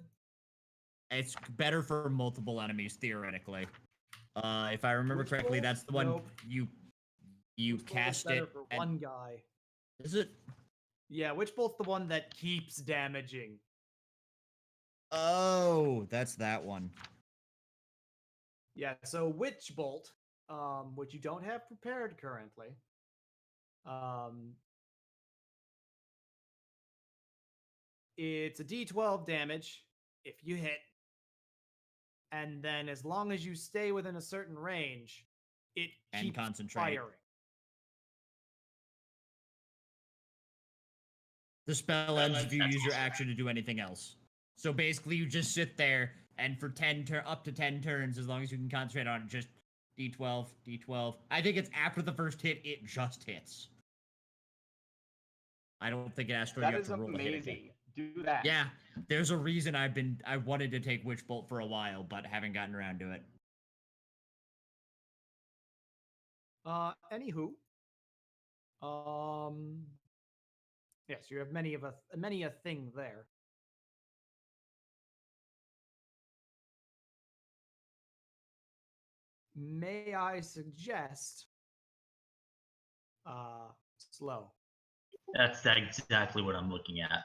It's better for multiple enemies, theoretically. If I remember Witch correctly, Bolt? that's the one Nope. you Witch Bolt is cast better it. for And... one guy. Is it? Yeah, Witch Bolt's the one that keeps damaging. Oh, that's that one. Yeah, so Witch Bolt, which you don't have prepared currently, it's a D12 damage if you hit, and then as long as you stay within a certain range, it And keeps concentrate. firing. The spell ends if you use your action to do anything else. So basically, you just sit there, and for up to 10 turns, as long as you can concentrate on it, just D12, D12. I think it's after the first hit, it just hits. I don't think it asks for you that have is to roll to hit amazing. again. Do that. Yeah, there's a reason I wanted to take Witch Bolt for a while, but haven't gotten around to it. Anywho, Yes, you have many a thing there. May I suggest slow? That's exactly what I'm looking at.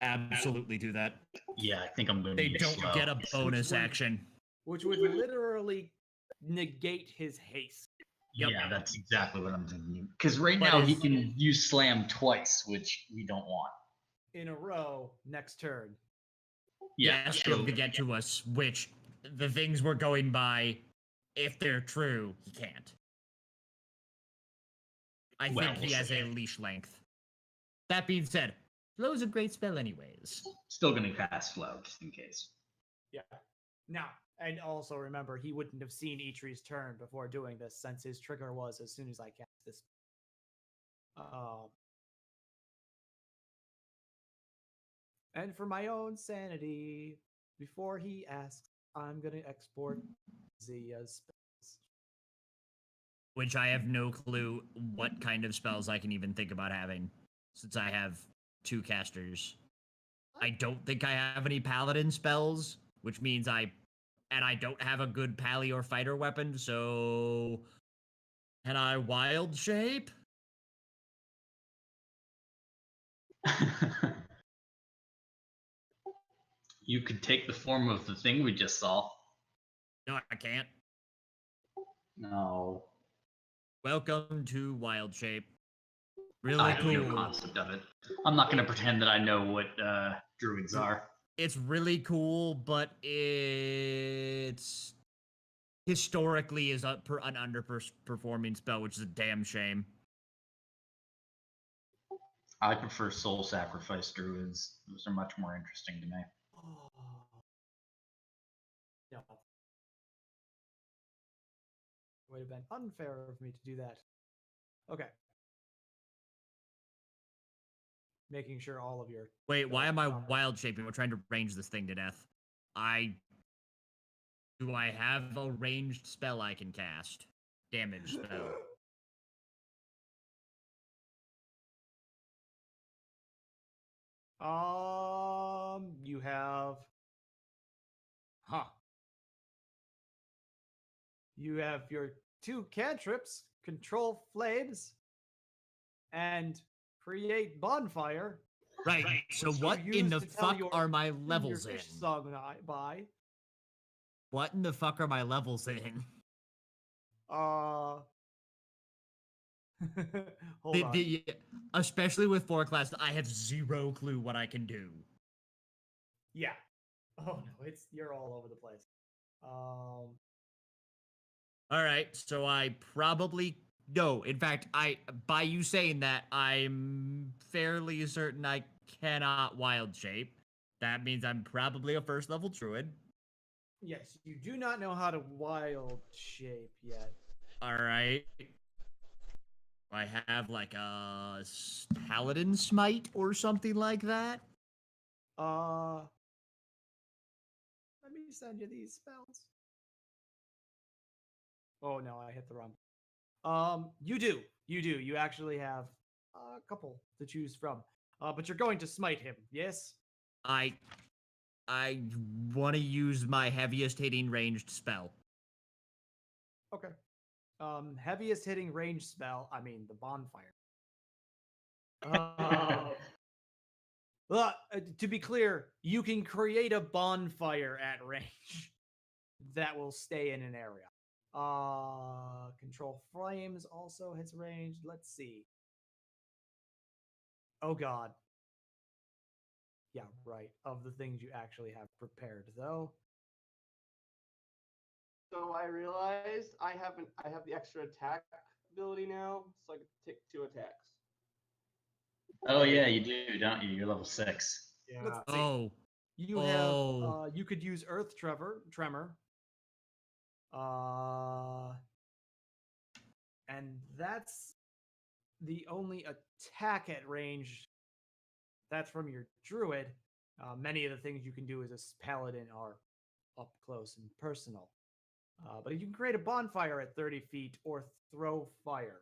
Absolutely do that. Yeah, I think I'm going to They use don't slow. get a bonus would- action. Which would literally negate his haste. Yep. Yeah, that's exactly what I'm thinking. Because right But now he is- can use slam twice, which we don't want. In a row next turn. Yeah, Yes, so to get to us, which the things we're going by, if they're true, he can't. I Well, think he we'll has see. a leash length. That being said, Flow's a great spell anyways. Still going to cast flow just in case. Yeah. Now, and also remember, he wouldn't have seen Eitri's turn before doing this, since his trigger was as soon as I cast this. And for my own sanity, before he asks, I'm gonna export Zia's spells. Which I have no clue what kind of spells I can even think about having, since I have 2 casters. I don't think I have any paladin spells, which means I don't have a good pally or fighter weapon, so can I wild shape? You could take the form of the thing we just saw. No, I can't. No. Welcome to wild shape. Really I have cool. no concept of it. I'm not going to pretend that I know what druids are. It's really cool, but it's historically is an underperforming spell, which is a damn shame. I prefer soul sacrifice druids. Those are much more interesting to me. Oh. No. It would have been unfair of me to do that. Okay. Making sure all of your Wait, why am I armor- wild shaping? We're trying to range this thing to death. Do I have a ranged spell I can cast? Damage spell. You have. Huh. You have your 2 cantrips, control flames, and create bonfire. Right. So which what you in use the to tell fuck your- are my your levels in? fish song by. What in the fuck are my levels in? Hold on. Especially with 4 classes, I have 0 clue what I can do. Yeah. Oh no, you're all over the place. All right, so I probably no. In fact, by you saying that, I'm fairly certain I cannot wild shape. That means I'm probably a 1st level druid. Yes, you do not know how to wild shape yet. All right. I have like a paladin smite or something like that. Let me send you these spells. Oh no, I hit the wrong. You do. You actually have a couple to choose from. But you're going to smite him, yes? I want to use my heaviest hitting ranged spell. Okay. Heaviest hitting range spell. I mean, the bonfire. To be clear, you can create a bonfire at range that will stay in an area. Control flames also hits range. Let's see. Oh god. Yeah, right. Of the things you actually have prepared, though. So I realized I have the extra attack ability now, so I can take 2 attacks. Oh yeah, you do, don't you? You're level 6. Let's see. Oh, You have you could use Earth Tremor. And that's the only attack at range. That's from your druid. Many of the things you can do as a paladin are up close and personal. But you can create a bonfire at 30 feet or throw fire.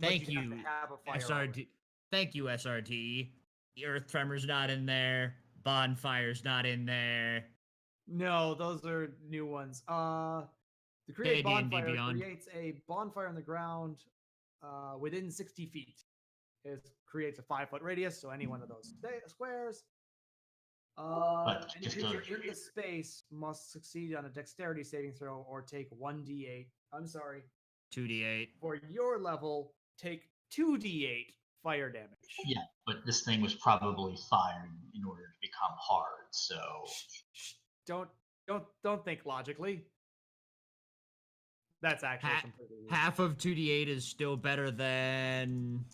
Thank you have you, to have a fire SRT. Thank you, SRT. Earth Tremor's not in there. Bonfire's not in there. No, those are new ones. To create D&D bonfire Beyond. creates a bonfire on the ground within 60 feet. It creates a 5-foot radius, so any one of those squares. But Any just creature go- in the space must succeed on a dexterity saving throw or take 1d8. I'm sorry. 2d8. For your level, take 2d8 fire damage. Yeah, but this thing was probably fired in order to become hard. So Shh, don't think logically. That's actually completely weird. Half of 2d8 is still better than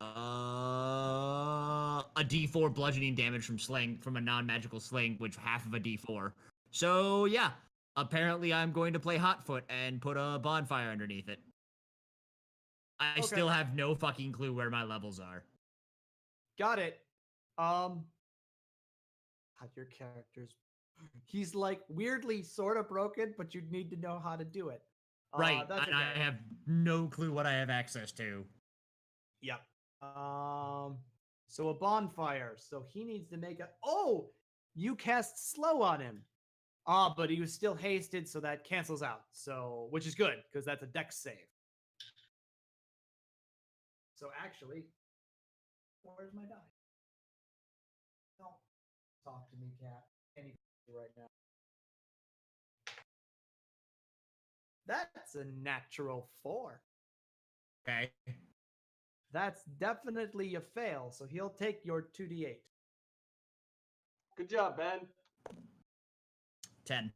a d4 bludgeoning damage from a non-magical sling, which half of a d4. So yeah, apparently I'm going to play Hotfoot and put a bonfire underneath it. I still have no fucking clue where my levels are. Got it. How your character's he's like weirdly sort of broken, but you need to know how to do it. Right, That's and I have no clue what I have access to. Yep. So a bonfire. So he needs to make a. Oh, you cast slow on him. But he was still hasted, so that cancels out. So, which is good because that's a dex save. So actually, where's my die? Don't talk to me, cat. Any right now. That's a natural 4. Okay. That's definitely a fail, so he'll take your 2d8. Good job, Ben. 10.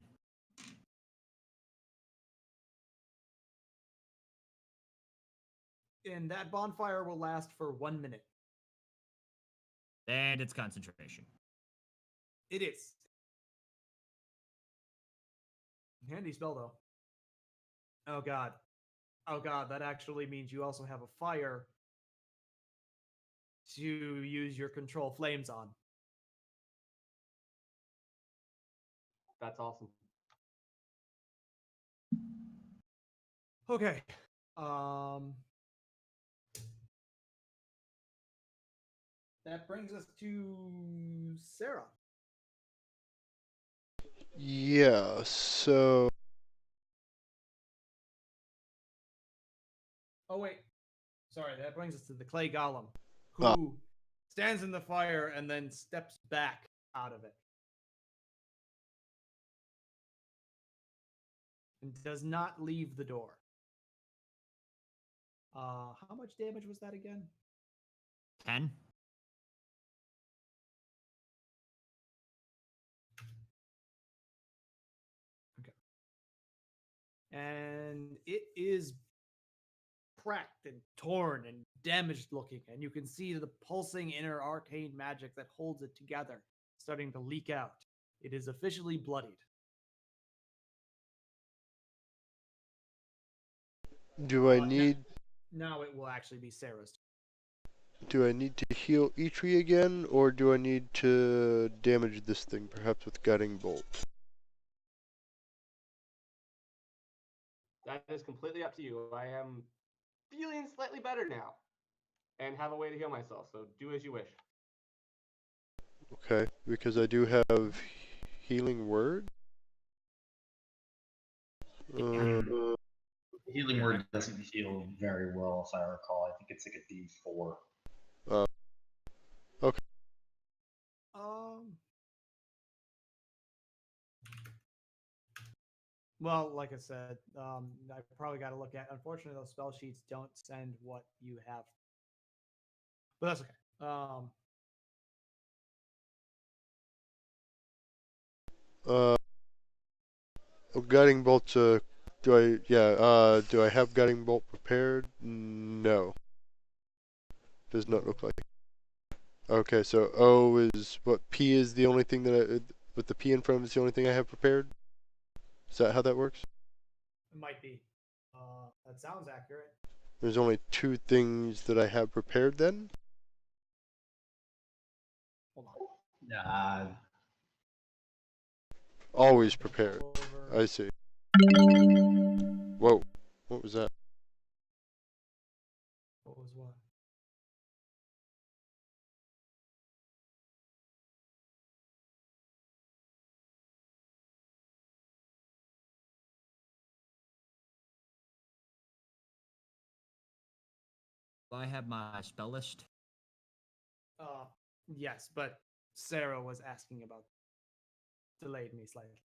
And that bonfire will last for 1 minute. And it's concentration. It is. Handy spell, though. Oh, God. Oh, God, that actually means you also have a fire to use your control flames on. That's awesome. Okay. That brings us to Sarah. Yeah, so Oh, wait. Sorry, that brings us to the clay golem, who stands in the fire and then steps back out of it. And does not leave the door. How much damage was that again? 10. Okay. And it is cracked and torn and damaged looking, and you can see the pulsing inner arcane magic that holds it together starting to leak out. It is officially bloodied. do I need Now it will actually be Sarah's turn. do I need to heal Eitri again, or do I need to damage this thing, perhaps with Guiding Bolt? That is completely up to you. I am feeling slightly better now and have a way to heal myself, so do as you wish. Okay, because I do have Healing Word. healing word doesn't heal very well, if I recall. I think it's like a D4. Okay. Well, like I said, I probably got to look at. Unfortunately, those spell sheets don't send what you have, but that's okay. Guiding Bolt's do I have Guiding Bolt prepared? No. Does not look like. Okay, so O is what, P is the only thing that with the P in front of it is the only thing I have prepared? Is that how that works? It might be. That sounds accurate. There's only 2 things that I have prepared then? Hold on. Always prepared. I see. Whoa. What was that? I have my spell list. Yes, but Sarah was asking about delayed me slightly.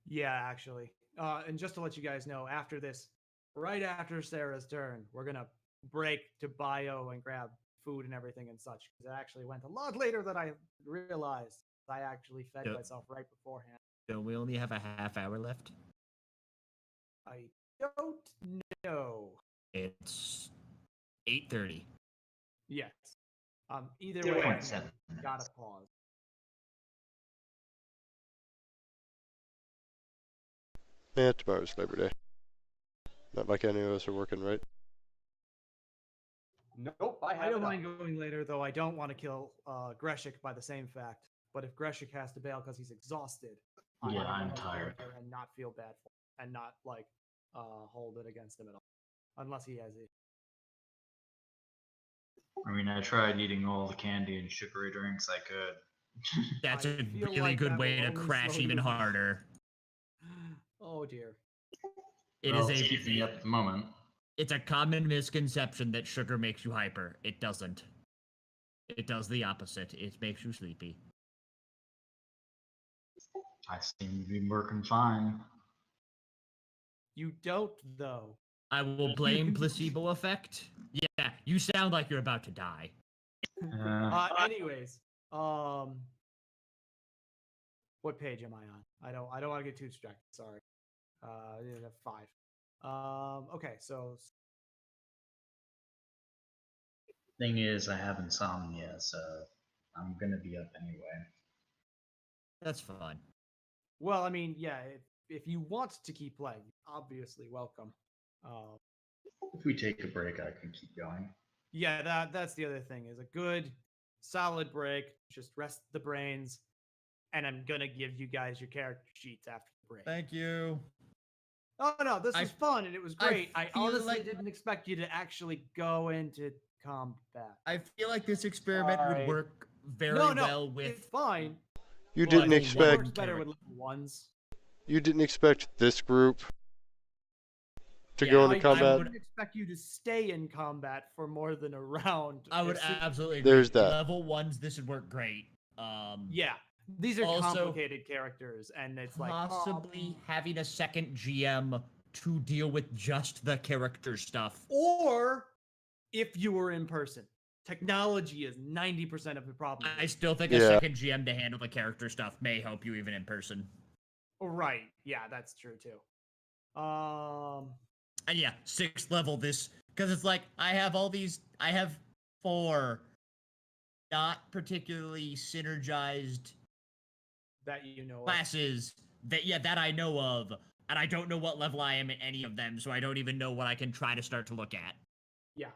Yeah, actually. And just to let you guys know, after this, right after Sarah's turn, we're gonna break to bio and grab food and everything and such. Because it actually went a lot later than I realized. I actually fed Yep. myself right beforehand. So we only have a half hour left. I don't know. It's 8:30. Yes. Either way, I 0.7 gotta minutes. pause. Yeah, tomorrow's Labor Day. Not like any of us are working, right? Nope, I I have don't it up. mind going later, though. I don't want to kill Greshik by the same fact. But if Greshik has to bail because he's exhausted, Yeah, I I'm want to go tired. later and not feel bad for him and not like hold it against him at all, unless he has it. I mean, I tried eating all the candy and sugary drinks I could. That's I a feel really like good that way will to only crash slow even you down. harder. Oh dear. It Well, is it's keeping me up at the moment. It's a common misconception that sugar makes you hyper. It doesn't. It does the opposite. It makes you sleepy. I seem to be working fine. You don't though. I will blame placebo effect. Yeah, you sound like you're about to die. Anyways, what page am I on? I don't want to get too distracted. Sorry. Yeah, 5. Okay, so Thing is, I have insomnia, so I'm gonna be up anyway. That's fine. well, I mean, yeah, if you want to keep playing, obviously welcome. If we take a break, I can keep going. Yeah, that's the other thing is a good solid break, just rest the brains, and I'm gonna give you guys your character sheets after the break. Thank you. Oh no, this was fun and it was I great. I feel honestly like- didn't expect you to actually go into combat. I feel like this experiment would Sorry. work very No, well it's with. fine. You Well, didn't I It mean, expect works better with level ones. you didn't expect this group to Yeah, go into I combat. wouldn't expect you to stay in combat for more than a round. I would As soon- absolutely agree. There's that. Level ones, this would work great. Yeah, these are Also, complicated characters, and it's like possibly having a second GM to deal with just the character stuff. or if you were in person. Technology is 90% of the problem. I still think Yeah. a second GM to handle the character stuff may help you even in person. Right. Yeah, that's true too. And yeah, 6th level this, because it's like I have 4 not particularly synergized That you know of. classes that I know of, and I don't know what level I am in any of them, so I don't even know what I can try to start to look at. Yeah.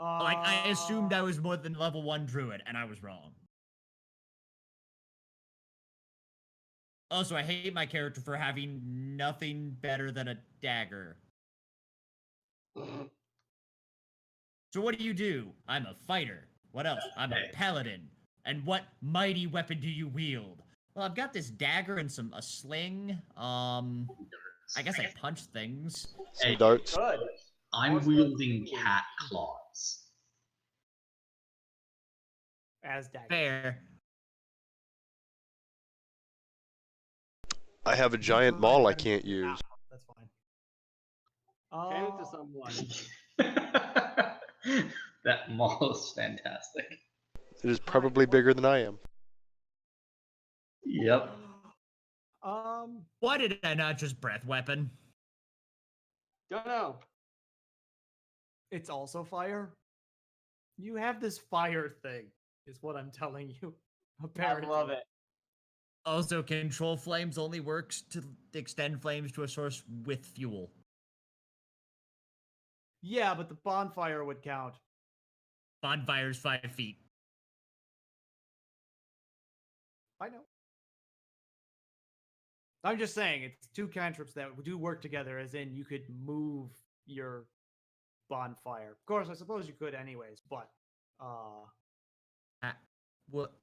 Like I assumed I was more than level 1 druid, and I was wrong. Also, I hate my character for having nothing better than a dagger. So what do? I'm a fighter. What else? I'm a paladin. And what mighty weapon do you wield? Well, I've got this dagger and a sling. I guess I punch things. Some darts. Good. I'm wielding cat claws. as dagger. Fair. I have a giant maul I can't use. That's fine. Hand it to someone. That mall is fantastic. It is probably bigger than I am. Yep. Why did I not just breath weapon? Don't know. It's also fire. You have this fire thing, is what I'm telling you. Apparently. I love it. Also, control flames only works to extend flames to a source with fuel. Yeah, but the bonfire would count. Bonfire's 5 feet. I know. I'm just saying, it's 2 cantrips that do work together, as in you could move your bonfire. Of course, I suppose you could anyways, but What?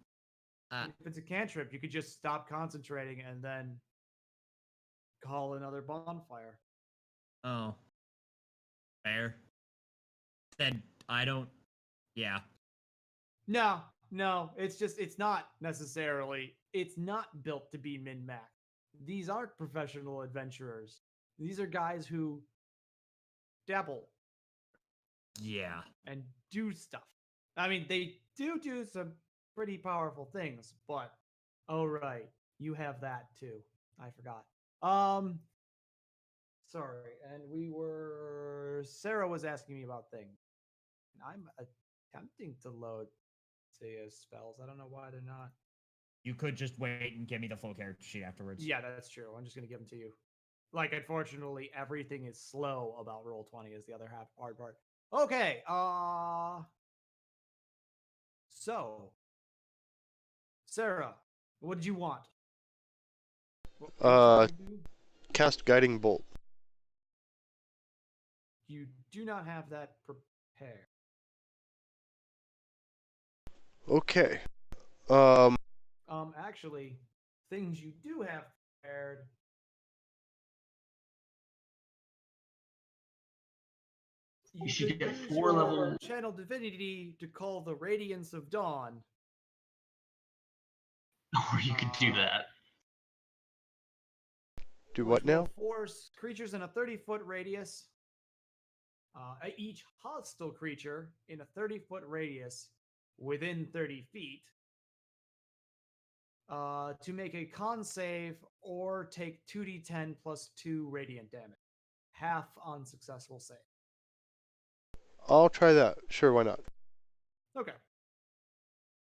if it's a cantrip, you could just stop concentrating and then call another bonfire. Oh. Fair. Then I don't. Yeah. No, it's not necessarily. It's not built to be min-max. These aren't professional adventurers. These are guys who dabble Yeah. and do stuff. I mean, they do some pretty powerful things, but oh right, you have that too. I forgot. Sorry, and Sarah was asking me about things. And I'm attempting to load Thea's spells. I don't know why they're not. You could just wait and give me the full character sheet afterwards. Yeah, that's true. I'm just gonna give them to you. Like, unfortunately, everything is slow about Roll20 is the other hard part. Okay, so Sarah, what did you want? What were you trying to do? Cast Guiding Bolt. You do not have that prepared. Okay. Actually, things you do have prepared. You should could get use 4 your level. channel divinity to call the radiance of dawn. Or you could do that. Do which what now? will force creatures in a 30-foot radius. Each hostile creature in a 30-foot radius within 30 feet to make a con save or take 2d10 plus 2 radiant damage. Half on successful save. I'll try that. Sure, why not? Okay.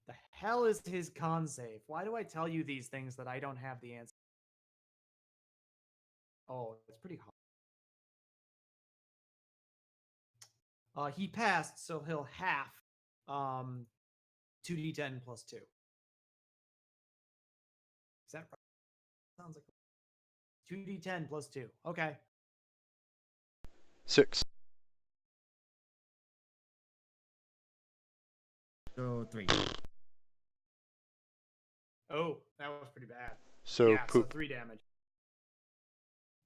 The hell is his con save? Why do I tell you these things that I don't have the answer? Oh, it's pretty hard. He passed, so he'll half 2d10 plus 2. Is that right? Sounds like 2d10 plus 2. Okay. 6. So 3. Oh, that was pretty bad. So yeah, poop. so 3 damage.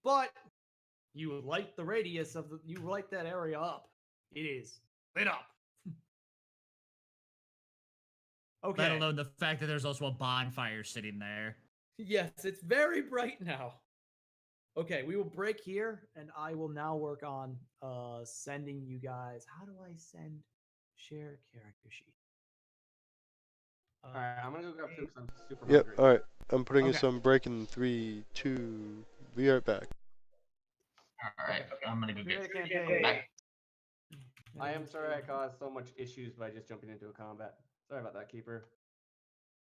But you light the radius of you light that area up. It is lit up. Okay. Let alone the fact that there's also a bonfire sitting there. Yes, it's very bright now. Okay, we will break here, and I will now work on sending you guys. How do I send share character sheet? All right, I'm gonna go grab food because I'm super Yep, hungry. alright. I'm putting in Okay. some break in 3, 2. Be right back. Alright, I'm gonna go Create a get campaign. back. I am sorry I caused so much issues by just jumping into a combat. Sorry about that, Keeper.